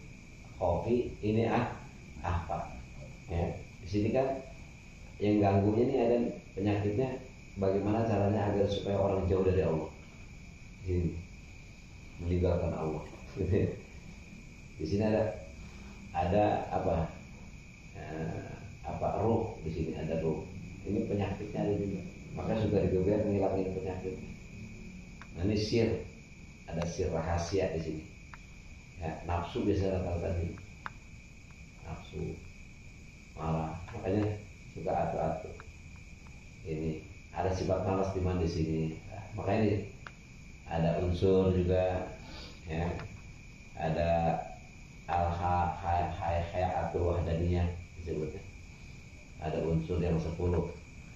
kopi, ini apa? Ya, di sini kan yang ganggunya ini ada penyakitnya. Bagaimana caranya agar supaya orang jauh dari Allah? Ini meninggalkan Allah. Di sini ada apa ruh, di sini ada ruh. Ini penyakitnya ada juga. Maka sudah digeber ngilangin penyakit. Nah, ini sir, ada sir rahasia di sini. Ya, nafsu biasa rata-rata ini. Nafsu marah, makanya suka atu-atu. Ini ada sifat malas di sini. Nah, makanya ini ada unsur juga, ya. Ada al-hayatul wahdaniyah disebutnya. Ada unsur yang 10,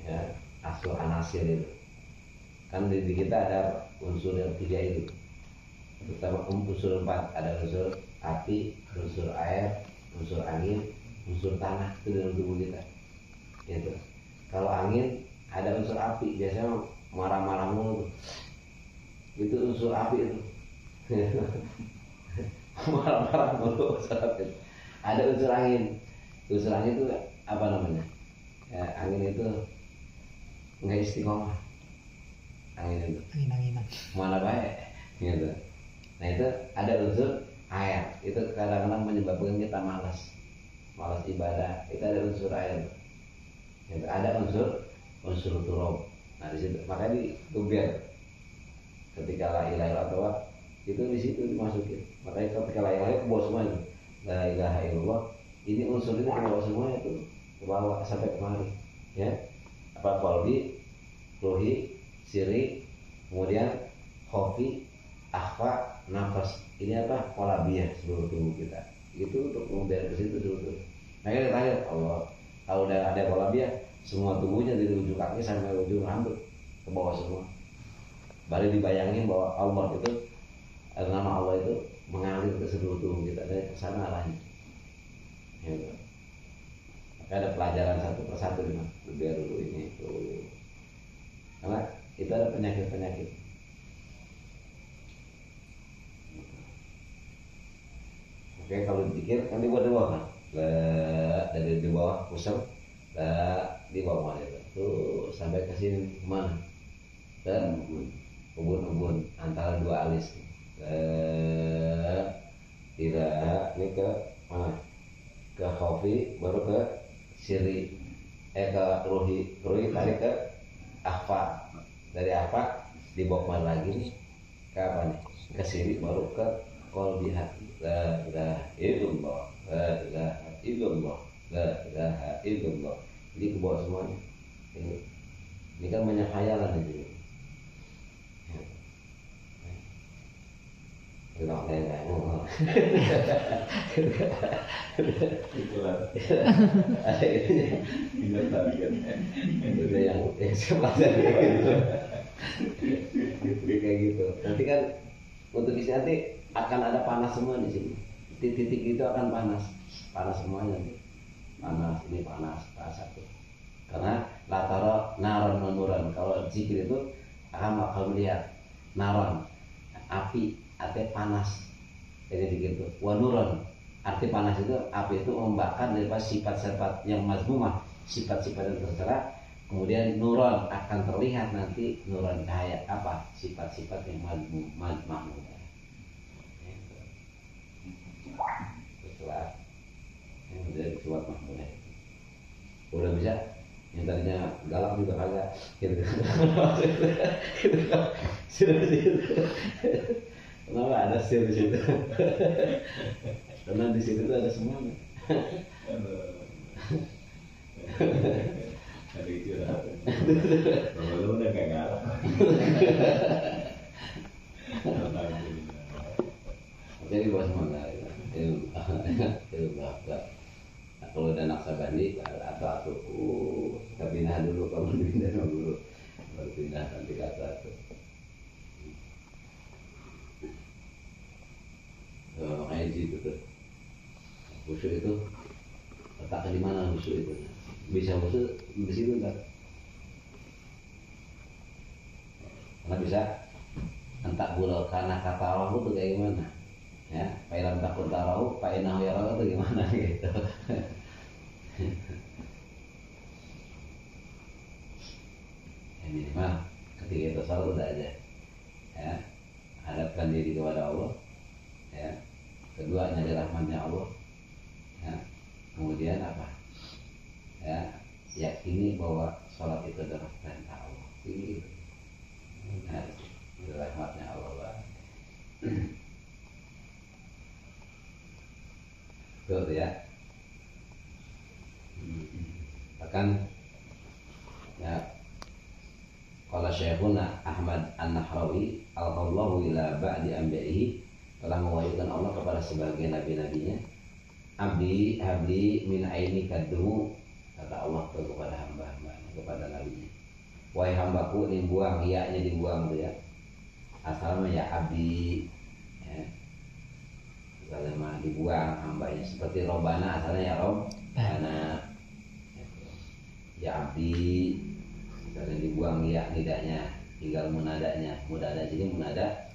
ya, asur anasir itu. Kan di kita ada unsur yang 3 itu. Terutama unsur 4, ada unsur api, unsur air, unsur angin, unsur tanah, itu dalam tubuh kita. Gitu. Kalau angin ada unsur api, biasanya marah-marah mulu. Itu unsur api itu. Marah-marah mulu saat itu. Ada unsur angin. Unsur angin itu apa namanya? Ya, angin itu nggak istiqomah. Angin itu. Angin-anginan. Mana baik, gitu. Nah itu ada unsur air. Itu kadang-kadang menyebabkan kita malas ibadah. Itu ada unsur air. Gitu. Ada unsur turab. Nah di situ makanya ditubiar ketika la ilaha illallah itu di situ dimasukin. Makanya ketika la ilaha illallah semuanya la ilaha illallah, ini unsur ini kebawa semuanya tuh, kebawa sampai kemari, ya. Apa qalbi, ruhi, siri, kemudian khofi, akhfa, nafas. Ini apa? Qalbiyah seluruh tubuh kita. Itu untuk kemudian ke situ dulu. Nah kita tanya Allah, kalau udah ada qalbiyah, semua tubuhnya dari ujung kaki sampai ujung rambut ke bawah semua. Baru dibayangin bahwa Allah itu, nama Allah itu mengalir ke seluruh tubuh kita dari kesana arahnya. Ya, maka ada pelajaran satu persatu biar dulu ini itu. Karena itu ada penyakit-penyakit. Oke, kalau dipikir kan di bawah kan, dari di bawah pusat, di bawah itu tuh sampai ke sini kemana? Ke ubun-ubun antara dua alis. Tidak, ini ke mana? Ke khofi, baru ke siri, ke ruhi tarik ke akhfa, dari akhfa dibawa kemana lagi nih? Ke apa nih? Ke siri, baru ke qalbi hati. La ilaha illallah, la ilaha illallah, la ilaha illallah. Jadi ke bawah semuanya. Ini kan banyak khayalan itu. Tidak kayak itulah. Ada itunya. Tidak tahu kan. Itu yang sepasang gitu. Kayak gitu. Nanti kan untuk isi nanti akan ada panas semua di sini. Titik-titik itu akan panas semuanya. Panas ini panas satu. Karena latara naron menuran. Kalau zikir itu akan bakal melihat naron, api, arti panas. Jadi begitu. Wanuron, arti panas itu api itu membakar daripada sifat-sifat yang mazmumah, sifat-sifat yang tercela. Kemudian nuron akan terlihat nanti nuron cahaya apa? Sifat-sifat yang mazmumah. Setelah yang menjadi suat makmurnya udah bisa, yang tadinya galak juga kagak gitu. Kenapa ada sir di situ? Karena di situ tuh ada semuanya. Ada itu lah. Kalau lu udah kayak galak. Jadi bos mana? Itu bapak. Nah, kalau udah naksabandi atau kita pindah dulu, kalau pindah dulu baru pindah nanti ke atau. Makanya di situ tuh khusyuk itu letaknya di mana khusyuk itu? Bisa khusyuk di situ enggak? Karena bisa entak bulau karena kata Allah itu kayak gimana? Ya, Pak takut tahu, Pak Inahu ya Allah itu gimana gitu. Ya, minimal ketika itu selalu udah aja, ya, hadapkan diri kepada Allah, ya, kedua nyari rahmatnya Allah, ya, kemudian apa? Ya, yakini bahwa sholat itu adalah perintah Allah. Ini, nah, itu rahmatnya Allah. Betul ya. Bahkan ya, qala Syekhuna Ahmad An-Nahrawi alqallahu ila ba'di anbiya'ihi, telah mewahyukan Allah kepada sebagian nabi-nabinya, abdi habli min aini kadmu, kata Allah kepada hamba-hambanya, kepada nabinya, wahai hambaku, ini buang, iya-nya dibuang tuh ya, asalnya ya abdi, ya, asalnya dibuang hambanya, seperti robana asalnya ya robbana, ya abdi, asalnya dibuang ya nidanya, tinggal munadanya, munada jadi munada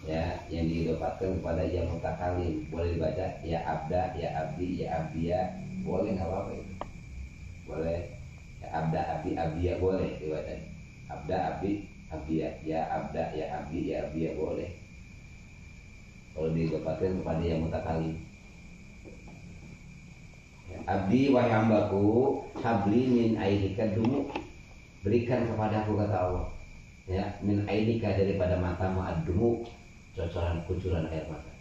ya yang diidopatkan kepada ya mutakalim, boleh dibaca ya abda, ya abdi, ya abdiya, boleh nggak apa-apa itu, boleh ya abda, abdi, abdiya boleh dibaca, abda, abdi, abdiya, ya abda, ya abdi, ya abdiya boleh kalau diidopatkan kepada yang mutakalim. Ya, abdi wahai hambaku, habli min aidika dumu, berikan kepadaku kata Allah, ya min aidika daripada matamu ad-dumu, cocoran kucuran air mata,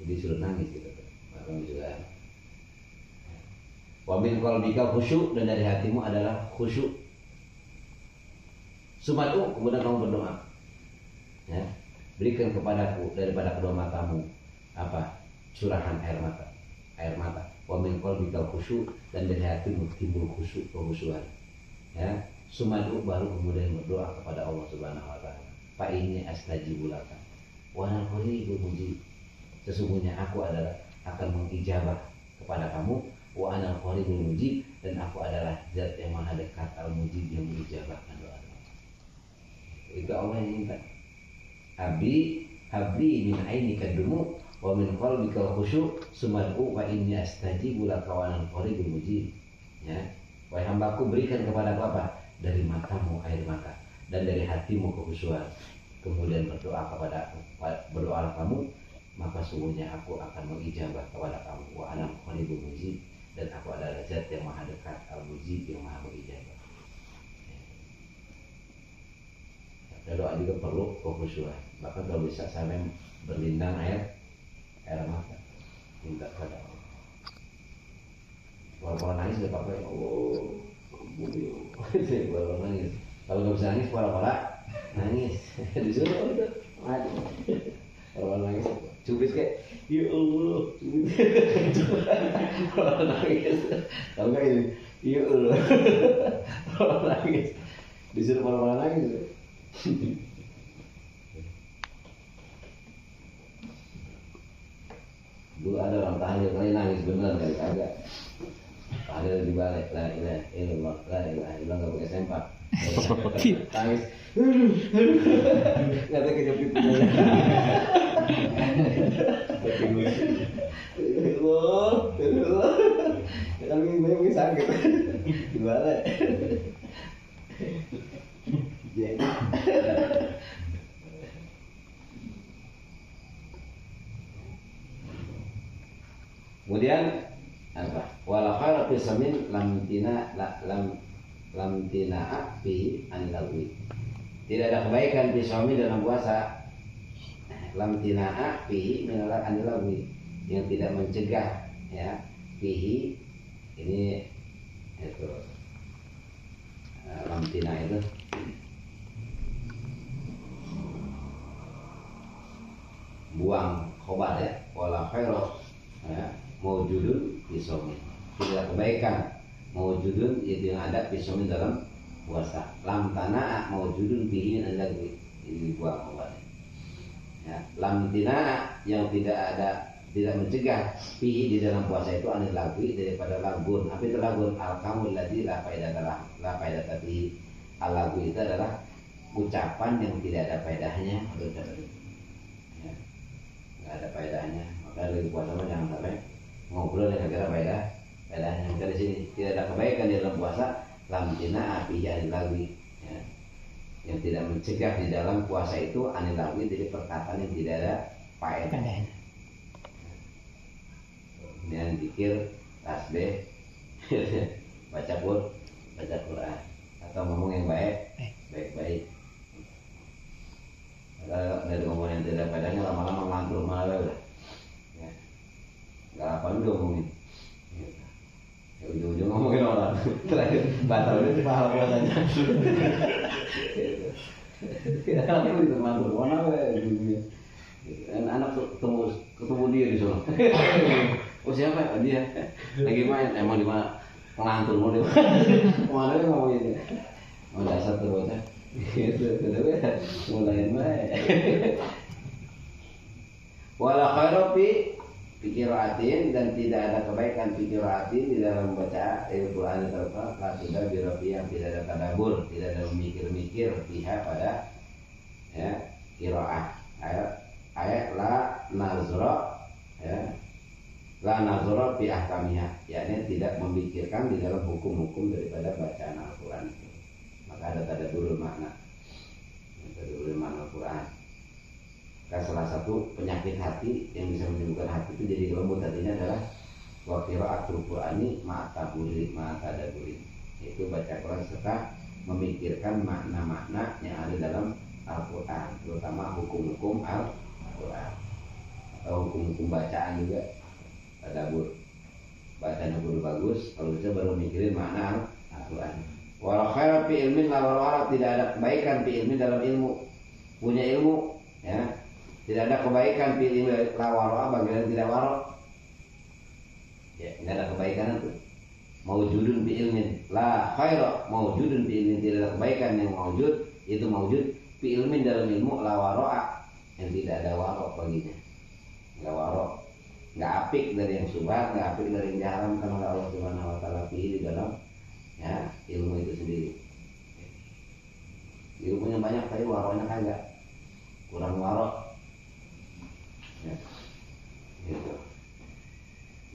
jadi suruh nangis gitu kan juga. Wa min qalbika khusyuk, dan dari hatimu adalah khusyuk, Sumadu, kemudian kamu berdoa. Ya, berikan kepadaku daripada kedua matamu apa? Curahan air mata. Air mata. Wa min qalbikal khusyuk, dan dari hatimu timbul khusyuk, kehusuan. Ya, sumadu baru kemudian berdoa kepada Allah Subhanahu wa taala. Fa inni astajibu laka. Wa ana qaribul mujib. Sesungguhnya aku adalah akan mengijabah kepada kamu. Wa ana qaribul mujib, dan aku adalah zat yang maha dekat al-mujib yang mengijabahkan doa. Itu Allah yang minta. Habli min ainika dumu wa min qalbika khusyuk sumad'u wa inni astajibu laka wa ana qaribul mujib. Ya. Wahai hambaku, berikan kepadaku apa? Dari matamu air mata dan dari hatimu kekhusyuan. Kemudian berdoa kamu, maka sungguhnya aku akan mengijabah kepada kamu. Wa ana qaribul mujib, dan aku adalah zat yang maha dekat al-mujib yang maha mengijabah. Doa juga perlu kekhusyuan. Bahkan kalau bisa sampai berlindang air mata, minta pada Allah. Kalau nangis udah pakai kalau nangis. Kalau nggak bisa nangis, pola nangis. Disuruh udah mati. Kalau nangis, cubit kayak, ya Allah, cubit. Kalau nangis, kalau nggak ini, ya Allah. Kalau nangis, disuruh pola nangis. Dulu ada orang tahlil kali nangis bener kali kagak. Tahlil di balik la ilaha illallah, la ilaha illallah, nggak pakai sempak. Nangis. Nggak ada kejepit. Allah. Kami banyak sakit. Di balik. Kemudian apa? Wala khairu fi samin lam tina'a fihi anil lagwi. Tidak ada kebaikan fi samin dalam puasa. Lam tina'a fihi min anil lagwi, yang tidak mencegah ya fihi ini itu lam tina itu buang khobar ya. Wala khairu ya mawjudun fisomi, tidak kebaikan mawjudun itu yang ada fisomi dalam puasa. Lam tanaa mawjudun bihi lagi ini buang obatnya ya. Lam tinaa yang tidak mencegah bihi di dalam puasa itu anil lagwi, daripada lagun. Apa itu lagun? Al kamul ladzi la faidata bihi. Al lagwi itu adalah ucapan yang tidak ada faedahnya, ya, nggak ada faedahnya. Maka lagi puasa jangan sampai ngobrol yang agak faedahnya. Maka di sini tidak ada kebaikan di dalam puasa. Lam tina api anil lagwi ya, yang tidak mencegah di dalam puasa itu anil lagwi, jadi perkataan yang tidak ada faedahnya. Kemudian zikir, tasbih, baca Quran, atau ngomong yang baik. Kalau dari ngomong yang tidak faedahnya lama-lama ngantuk malah udah. Ya. Gak apa udah ngomongin. Ya, ujung-ujung ngomongin orang. Terakhir batal itu pahala puasanya. Aku itu mantul mana anak ketemu dia di sana. Oh siapa? Dia lagi main. Emang di mana? Ngelantur mau di mana? Dia ngomongin dia. Mau dasar tuh bocah. Gitu, mulai baik. Wala khairu fi qiraatin, dan tidak ada kebaikan fi qiraatin di dalam membaca Al-Qur'an Al-Karim. Sudah birafi yang tidak ada tadabbur, tidak ada memikir-mikir pihak pada ya qiraah. Ayat la nazra ya. La nazra fi ahkamiha, yakni tidak memikirkan di dalam hukum-hukum daripada bacaan Al-Qur'an. Maka ada tadabbur makna. Tadabbur makna Al-Qur'an. Karena salah satu penyakit hati yang bisa menyembuhkan hati itu jadi lembut hatinya adalah wa qira'atul Qur'ani ma'atadabburi, yaitu baca Quran serta memikirkan makna-makna yang ada dalam Al-Qur'an, terutama hukum-hukum Al-Qur'an atau hukum-hukum bacaan juga. Tadabbur, bacanya perlu bagus, kalau bisa baru mikirin makna Al-Qur'an. Wala khaira fi ilmin la wara, tidak ada kebaikan fi ilmin dalam ilmu. Punya ilmu, ya. Tidak ada kebaikan fi ilmin la wara bagi yang tidak wara. Ya, enggak ada kebaikan itu. Maujudun fi ilmin la khaira, maujudun fi ilmin, tidak ada kebaikan yang maujud, itu maujud fi ilmin dalam ilmu la wara, yang tidak ada wara baginya. Enggak wara, enggak apik dari yang subhat, enggak apik dari yang diharamkan oleh Allah Subhanahu wa taala di dalam ya ilmu itu sendiri. Ilmunya banyak tapi waronya kagak, kurang waro ya. Gitu.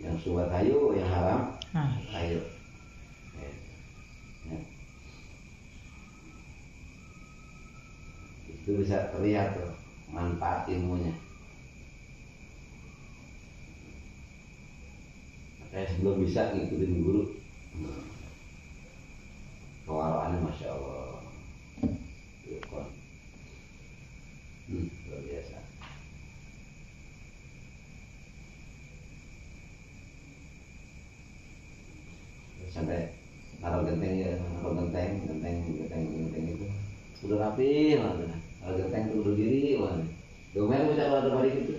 Yang subhat hayu, yang haram hayu ya. Itu bisa terlihat tuh manfaat ilmunya. Makanya sebelum bisa ngikutin guru, kewaroannya Masya Allah, luar biasa. Sampai naruh genteng ya, naruh genteng itu udah rapi mana, naruh genteng itu udah diri mana, domain bisa kalau ada gitu.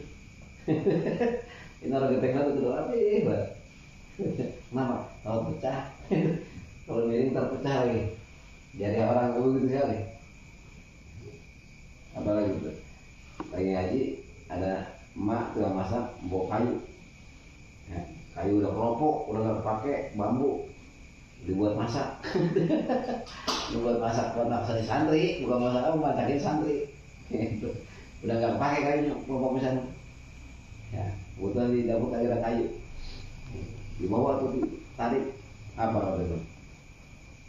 Ini naruh genteng itu udah rapi mana. Kenapa? Kalau pecah. Kalau miring terpecah lagi, jadi orang dulu gitu sekali. Apalagi tuh, lagi ngaji ada emak tuh masak bawa kayu, ya, kayu udah keropok, udah nggak pakai bambu, dibuat masak, dibuat masak buat masak santri, bukan masak apa, masakin santri, gitu. Udah nggak pakai kayunya, keropok misalnya, ya, kebetulan di dapur ada kayu, dibawa tuh ditarik, apa waktu itu?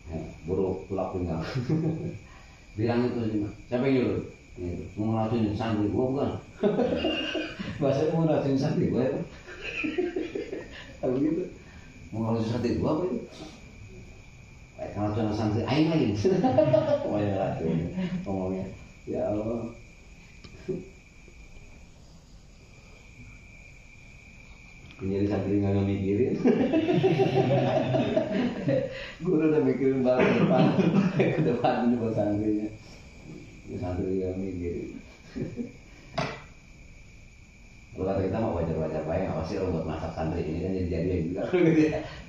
Ya, buruk tulak pinggang. Bilang itu sih, siapa yang nyuruh? Mau ngelacunin santri gua bukan? Bahasa mau ngelacunin santri gua ya? Kalau gitu, mau ngelacunin santri gua apa itu? Kayak ngelacunin santri aing lagi. Pokoknya ngelacunin ngomongnya. Ya Allah. Jadi santri nggak mikirin. Guru udah mikirin balik ke depan ini buat santrinya. Santri nggak mikirin. Kalau kata kita mau wajar-wajar baik, apa sih buat masak santri ini kan jadi juga.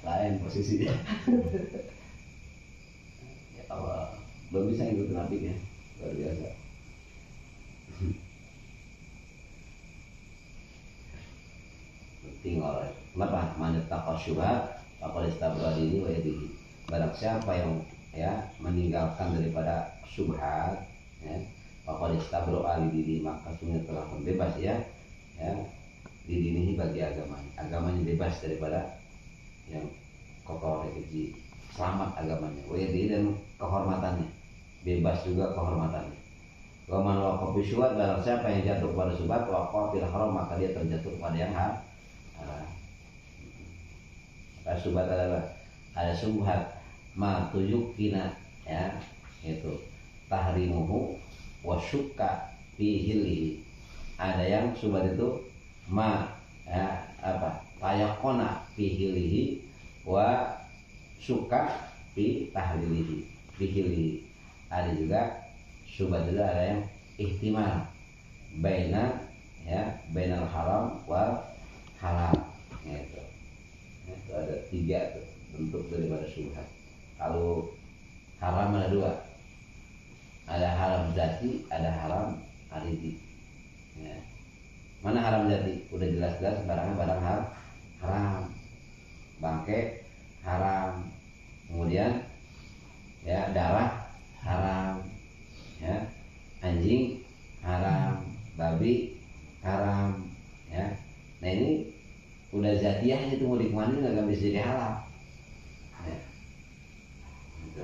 Lain posisinya. Ya Allah, belum bisa ngikutin apiknya, luar biasa. Tinggal kenapa manetaka syubhat apa istabra dini wa yadihi. Barang siapa yang ya meninggalkan daripada syubhat ya, apa istabra ali dini, maka sungguh telah bebas ya di dini bagi agamanya bebas daripada yang kotor keji, selamat agamanya wa yadihi, dan kehormatannya bebas juga kehormatannya. Wa man waqafa fi syubhat, barang siapa yang jatuh pada syubhat waqafa fil haram, maka dia terjatuh pada yang haram. Subhat adalah ada subhat ma tuyukina ya, itu tahrimuhu wa syukka fi hillihi. Ada yang subhat itu ma ya, apa tayakona fi hillihi wa syukka fi tahlilihi fi hillihi. Ada juga subhat itu ada yang ihtimal baina ya bainal haram wal halal gitu. Itu ada 3 tuh bentuk daripada syubhat. Kalau haram ada 2, ada haram zati, ada haram aridi ya. Mana haram zati? Udah jelas-jelas barangnya barang haram, bangke haram, kemudian ya darah haram ya, anjing haram, babi haram ya. Nah ini udah zatiahnya itu mau dikemana nggak bisa jadi halal ya. Gitu.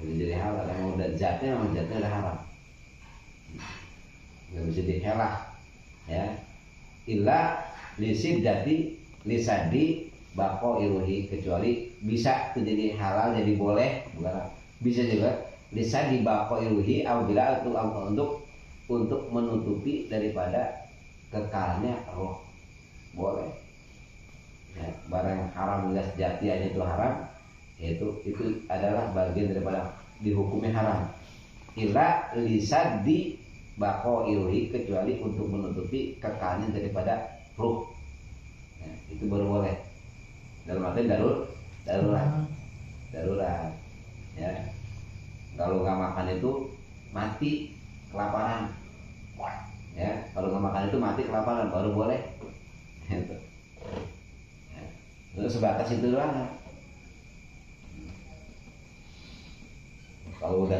Bisa jadi halal, yang udah zatnya memang zatnya udah haram, nggak bisa dihelah ya. Illa lisid jati lisadi bako iruhi, kecuali bisa itu jadi halal jadi boleh, bukan bisa juga lisadi bako iruhi apabila untuk menutupi daripada kekalnya roh, boleh ya. Barang yang haram jelas jatiannya itu haram, itu adalah bagian daripada dihukumnya haram. Ila lisaddi baqaihi, kecuali untuk menutupi kekalnya daripada ruh. Ya, itu baru boleh. Dalam arti darurat. Ya. Kalau nggak makan itu mati kelaparan. Ya, kalau nggak makan itu mati kelaparan, baru boleh. Gitu. Ya. Terus sebatas itu doang. Kalau udah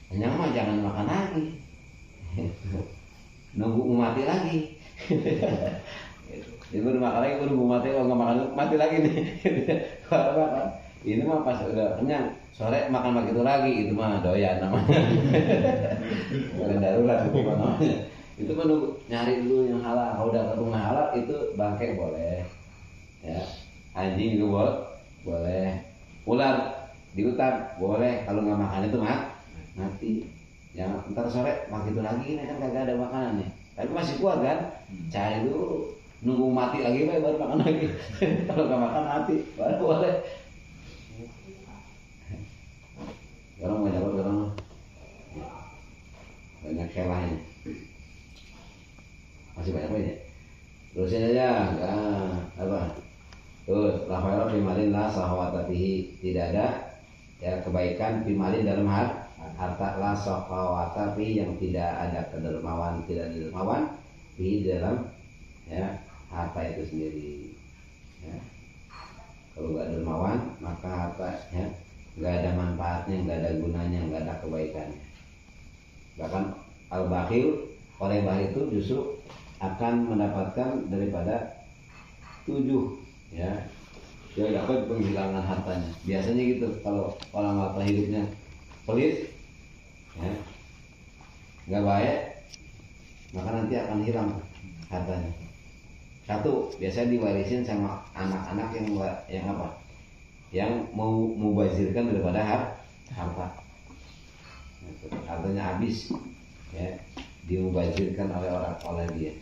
kenyang mah jangan makan lagi. Nunggu mati lagi. Jadi baru makan lagi, baru mati, kalau nggak makan mati lagi nih. Kalau makan ini mah pas udah kenyang, sore makan begitu lagi, itu mah doyan namanya. Bukan darurat itu mah namanya. Itu mah nunggu nyari dulu yang halal. Kalau udah ketemu halal itu bangkai boleh. Ya, anjing juga boleh. Ular di hutan boleh, kalau nggak makan itu mati. Ya ntar sore begitu lagi, ini kan kagak ada makanannya. Tapi masih kuat kan? Cari dulu, nunggu mati lagi baru makan lagi. Kalau nggak makan mati, baru boleh. Sekarang banyak apa sekarang? Banyak kelahnya. Masih banyak apa ya? Terusin aja, apa? Terus lafairah fimalin la sahawatatihi, tidak ada ya kebaikan fimalin dalam harta la sahawatafi, yang tidak ada kedermawan, tidak dermawan di dalam ya harta itu sendiri. Ya. Kalau nggak dermawan maka harta ya nggak ada manfaatnya, nggak ada gunanya, nggak ada kebaikannya. Bahkan al-bakhil, orang yang bakhil itu justru akan mendapatkan daripada 7 ya, dia dapat penghilangan hartanya. Biasanya gitu kalau orang harta hidupnya pelit ya, nggak baik, maka nanti akan hilang hartanya. Satu, biasanya diwarisin sama anak-anak yang apa? Yang mau mubazirkan daripada harta. Hartanya habis ya, dimubazirkan oleh dia.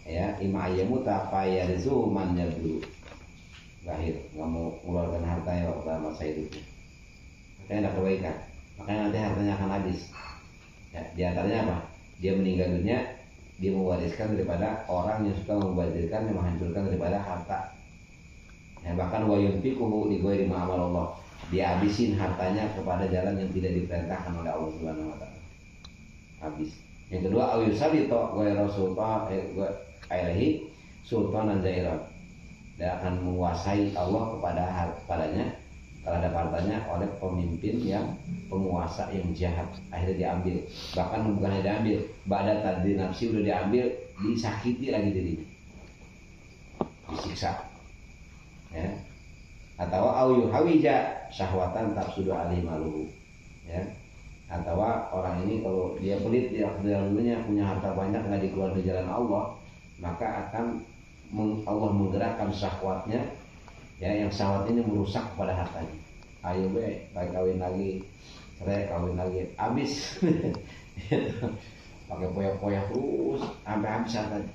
Ya, ima ayyamu taqayyarizu man yabdu. Lahir, nggak mau mengeluarkan hartanya waktu masa hidupnya. Makanya ada kebaikan. Makanya nanti hartanya akan habis. Ya, di antaranya apa? Dia meninggal dunia, dia mewariskan daripada orang yang suka membazirkan, yang menghancurkan daripada harta. Ya, bahkan wa yunfiquhu li ghairi ma Allah. Dia habisin hartanya kepada jalan yang tidak diperintahkan oleh Allah Subhanahu wa taala. Habis. Yang kedua, au yusalito ghairu sultan ilaihi sultanan zairan. Dia akan menguasai Allah kepadanya terhadap hartanya oleh pemimpin yang penguasa yang jahat. Akhirnya diambil. Bahkan bukan diambil, ba'da tadri nafsi udah diambil, disakiti lagi dirinya. Disiksa. Ya. Atau au yuhawija syahwatan tafsudu alaihi maluhu. Ya. Atau orang ini kalau dia pelit, dia dulunya punya harta banyak, nggak dikeluarkan di jalan Allah, maka akan Allah menggerakkan syahwatnya ya, yang syahwat ini merusak pada hartanya. Ayo baik kawin lagi, cerai kawin lagi, habis. Pakai poya-poya terus sampai habis hartanya.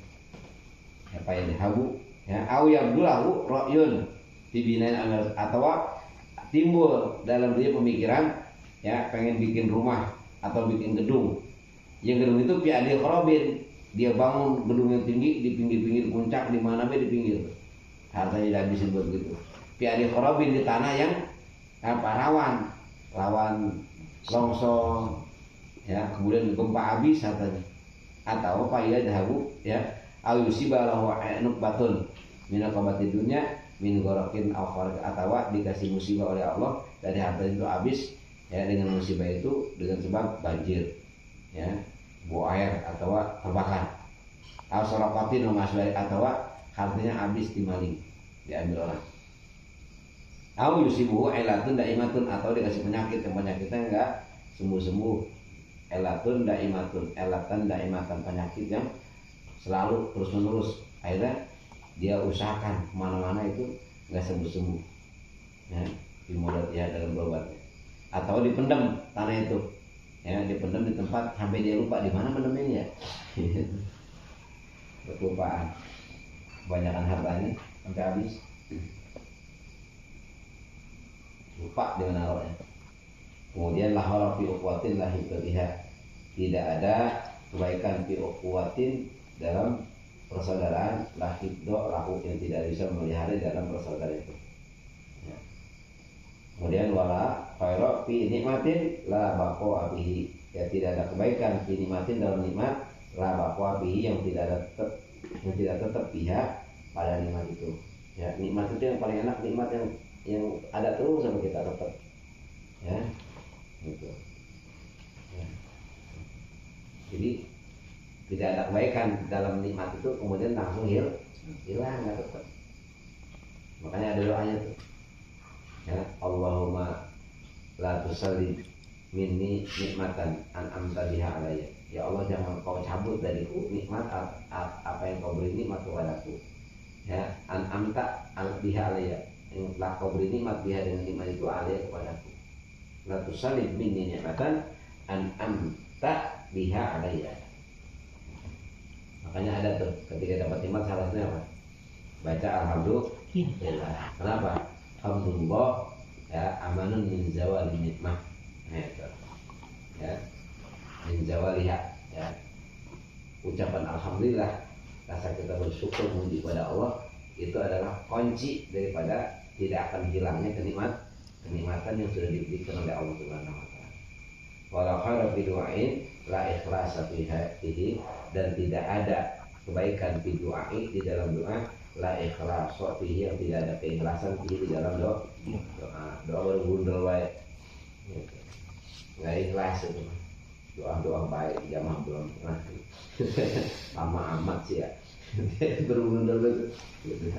Apa yang dihabu ya, au yabdulahu ra'yun dibinain atau timbul dalam dia pemikiran ya, pengen bikin rumah atau bikin gedung. Yang gedung itu piadil kharabin, dia bangun gedung yang tinggi di pinggir-pinggir puncak, di mana di pinggir. Hartanya dihabisin buat gitu. Piadil kharabin di tanah yang apa, rawan longsor ya, kemudian gempa habis hartanya. Atau apa ya dahabu ya, ayusiba lahu batun min aqabati dunya min gharakin aw atau dikasih musibah oleh Allah dari harta itu habis ya, dengan musibah itu dengan sebab banjir ya, buah air atau terbakar, al-sarafatin atau hartanya habis dimaling, diambil orang, au yusibuhu ilatun daimatun, atau dikasih penyakit yang penyakitnya enggak sembuh-sembuh. Ilatun daimatun, ilatan daimatan, penyakit yang selalu terus-menerus. Akhirnya dia usahakan kemana-mana itu enggak sembuh-sembuh ya, dimodal ya dalam berobatnya. Atau dipendam tanah itu ya, dipendam di tempat sampai dia lupa di mana pendamnya. Kelupaan, kebanyakan hartanya sampai habis. lupa dengan naruhnya. Kemudian la haula fi uquwatin la hibbiha, tidak ada kebaikan fi uquwatin dalam persaudaraan la hibdo lahu, yang tidak bisa memelihara dalam persaudaraan itu. Ya. Kemudian wala khaira fi nikmatin la baqa bihi, ya tidak ada kebaikan fi nikmatin dalam nikmat la baqa bihi, yang tidak tetap pihak pada nikmat itu. Ya, nikmat itu yang paling enak, nikmat yang ada terus sama kita tetap. Ya. Gitu. Ya. Jadi tidak ada kebaikan dalam nikmat itu kemudian langsung hilang, nggak tetap. Makanya ada doanya tuh. Ya, Allahumma la tusalli minni nikmatan an'amta biha alayya. Ya Allah, jangan kau cabut dariku nikmat apa yang kau beri nikmat kepadaku. Ya, an'amta biha alayya, yang telah kau beri nikmat biha dengan nikmat itu alayya kepadaku. La tusalli minni nikmatan an'amta biha alayya. Makanya ada tuh ketika dapat nikmat salah satunya apa? Baca alhamdulillah. Kenapa? Alhamdulillah ya amanun min zawali nikmah. Ya. Min zawaliha, ya. Ucapan alhamdulillah, rasa kita bersyukur memuji pada Allah, itu adalah kunci daripada tidak akan hilangnya kenikmatan yang sudah diberikan oleh Allah Subhanahu wa taala. Wala khaira fi du'ain la ikhlasa fihi, dan tidak ada kebaikan fi du'ai, di dalam doa, la ikhlasa fihi, yang tidak ada keikhlasan fihi, di dalam doa bergundul wae. Enggak ikhlas itu. Doa baik jamaah belum pernah. Lama amat sih ya. Bergundul gitu.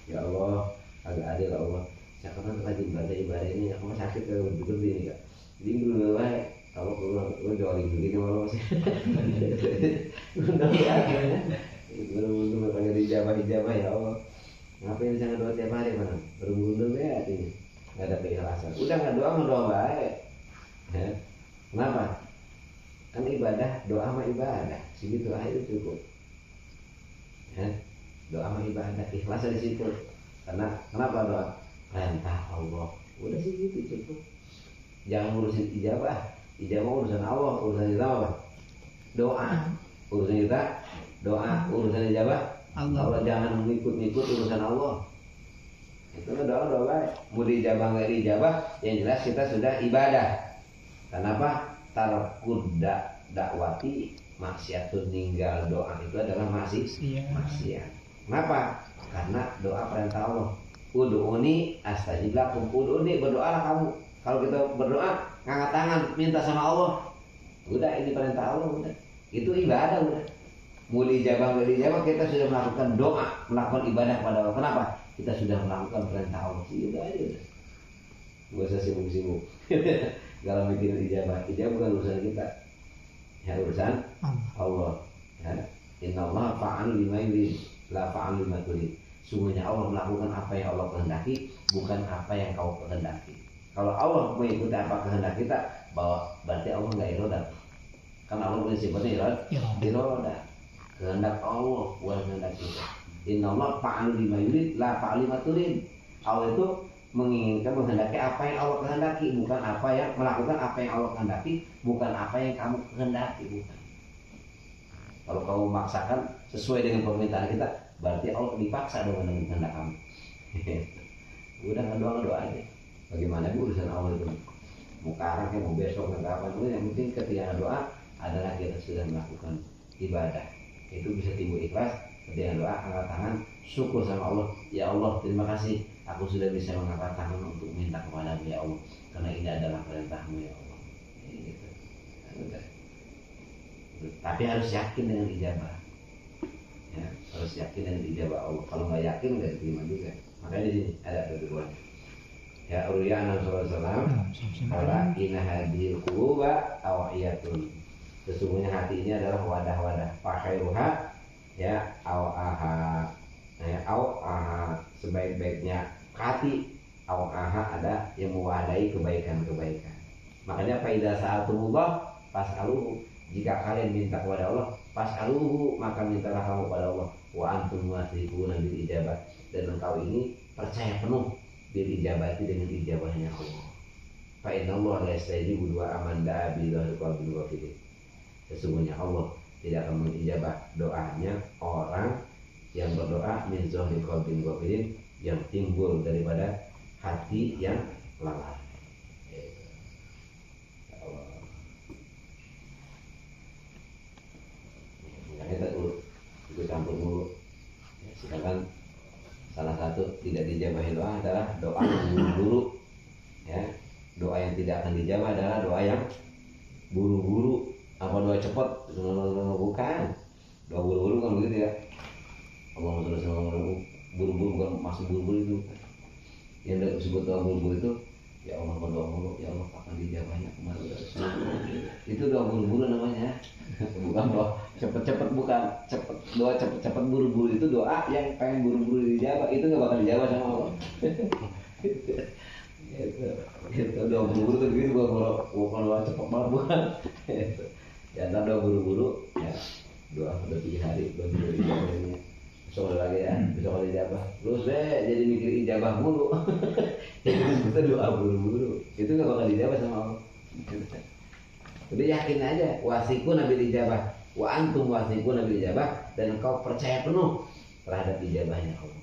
Ya Allah, agak adil Allah. Saya kan rajin baca ibadah ini, aku sakit kalau begini nih Kak. Jadi dulu wae kalau lu jolin begini malu sih. Udah ya. Bergundul makanya dijabah ya Allah. Ngapain jangan doa tiap hari mana? Bergundul ya ini. Enggak ada keikhlasan. Udah enggak doa baik. Ya. Kenapa? Kan ibadah, doa sama ibadah, segitu aja itu cukup. Ya. Doa sama ibadah, ikhlas di situ. Karena kenapa doa? Perintah Allah. Udah segitu cukup. Jangan ngurusin ijabah urusan Allah, urusan kita apa? Doa. Urusan kita doa, urusan ijabah Allah. Jangan ngikut-ngikut urusan Allah. Itu doa baik. Mau dijabah nggak dijabah, yang jelas kita sudah ibadah. Kenapa? Tarkud dakwati maksiatun, ninggal doa itu adalah maksiat. Kenapa? Karena doa perintah Allah. Ud'uni astajib lakum. Ud'uni, berdoalah kamu. Kalau kita berdoa ngangkat tangan minta sama Allah, udah ini perintah Allah, udah. Itu ibadah udah. Mau dijabah nggak dijabah, kita sudah melakukan doa, melakukan ibadah kepada Allah. Kenapa? Kita sudah melakukan perintah Allah. Udah aja udah. Gak usah sibuk-sibuk. Kalau mikirin ijabah bukan urusan kita, ya urusan Allah. Ya. Inna Allah fa'al lima yurid, la fa'al lima turid. Sungguhnya Allah melakukan apa yang Allah kehendaki, bukan apa yang kau kehendaki. Kalau Allah mengikuti apa kehendak kita, berarti Allah nggak iroda. Kan Allah punya sifatnya iroda. Kehendak Allah bukan kehendak kita. Inna Allah fa'al lima yurid, la fa'al lima turid. Allah itu menginginkan, menghendaki apa yang Allah kehendaki, bukan apa yang melakukan apa yang Allah kehendaki, bukan apa yang kamu kehendaki, bukan. Kalau kamu memaksakan sesuai dengan permintaan kita, berarti Allah dipaksa dengan kehendak kamu. Udah ngedoa aja. Bagaimana urusan Allah itu? Mau karang ya, mau besok, mau kapan, yang penting ketika doa adalah kita sudah melakukan ibadah. Itu bisa timbul ikhlas ketika doa, angkat tangan, syukur sama Allah. Ya Allah, terima kasih. Aku sudah bisa mengangkat tangan untuk minta kepada-Mu ya Allah, karena ini adalah perintah-Mu ya Allah. Gitu. Nah, tapi harus yakin dengan ijabah. Ya, harus yakin dengan ijabah Allah. Kalau nggak yakin nggak diterima juga. Makanya di sini ada kedua. Ya Uriyana sallallahu alaihi wasallam, ala inna hadhil quluba awiyatun. Sesungguhnya hati ini adalah wadah-wadah. Fakhairuha ya awaha. Sebaik-baiknya hati awaha ada yang mewadahi kebaikan-kebaikan. Makanya faidah sa'atumullah fas'aluhu. Jika kalian minta kepada Allah, fas'aluhu, maka mintalah kamu kepada Allah. Wa antum muwathiquna bil ijabah, dan engkau ini percaya penuh bil ijabati dengan ijabahnya Allah. Fa inna Allah la yastajibu du'a man da'a bi dhahri qalbin ghafilin. Sesungguhnya Allah tidak akan mengijabah doanya orang yang berdoa min dhahri qalbin ghafilin, yang timbul daripada hati yang lalai. Kita ikut campur mulu. Sedangkan salah satu tidak dijabahi doa adalah doa yang buru-buru. Ya, doa yang tidak akan dijabah adalah doa yang buru-buru. Apa doa cepat? Bukan. Doa buru-buru kan begitu ya. Allah buru-buru bukan masuk buru-buru itu. Yang disebut doa buru-buru itu, ya Allah berdoa mulu, ya Allah akan dijabahnya kemarin. Itu doa buru-buru namanya. Bukan doa cepet-cepet, bukan doa cepet-cepet buru-buru, itu doa yang pengen buru-buru dijabah, itu nggak bakal dijabah sama Allah. Itu doa buru-buru tuh gitu, bukan doa cepet banget, bukan. Ya ntar doa buru-buru, ya doa udah 3 hari belum dijabahnya, besok lagi ya, besok dijabah, terus jadi mikir ijabah mulu. Itu doa buru-buru, itu nggak bakal dijabah sama Allah. Udah yakin aja, wasiku nabi ijabah, wa antum wasiku nabi ijabah, dan engkau percaya penuh terhadap ijabahnya Allah.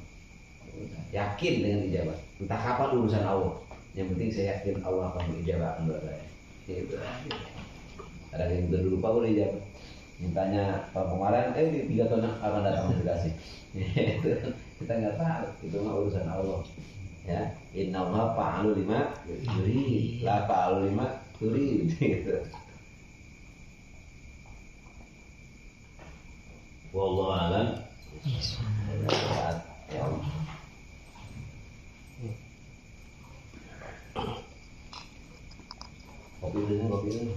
Yakin dengan ijabah, entah kapan urusan Allah. Yang penting saya yakin Allah akan berijabah akan doa saya. Itu aja. Ada yang udah lupa udah ijabah. Mintanya tahun kemarin, 3 tahun akan datang dikasih. Kita nggak tahu, itu mah urusan Allah. Ya, Inna Allah fa'alu lima yurid, la fa'alu lima turid. Gitu. Wallahu a'lam. Ya Allah. Kopi dulu.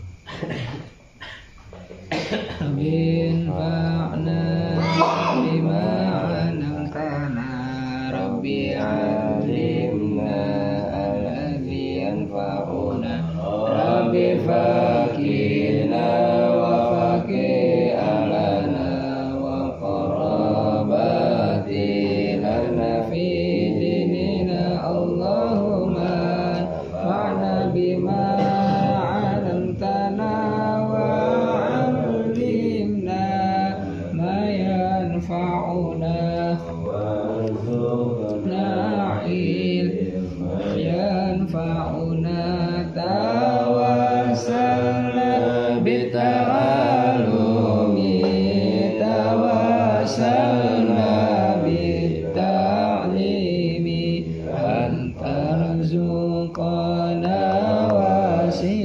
Amin fa'na bima 'allamtana rabbi 'allimna alladhi yanfa'una rabbi faqina wa faqi alana wa qarabati lana fi dinina Allahumma fa'na bima 'allamtana wa 'allimna ma yanfa'una yanfa'una tawassalna bita'alumi tawassalna bita'limi antarzuqana wasi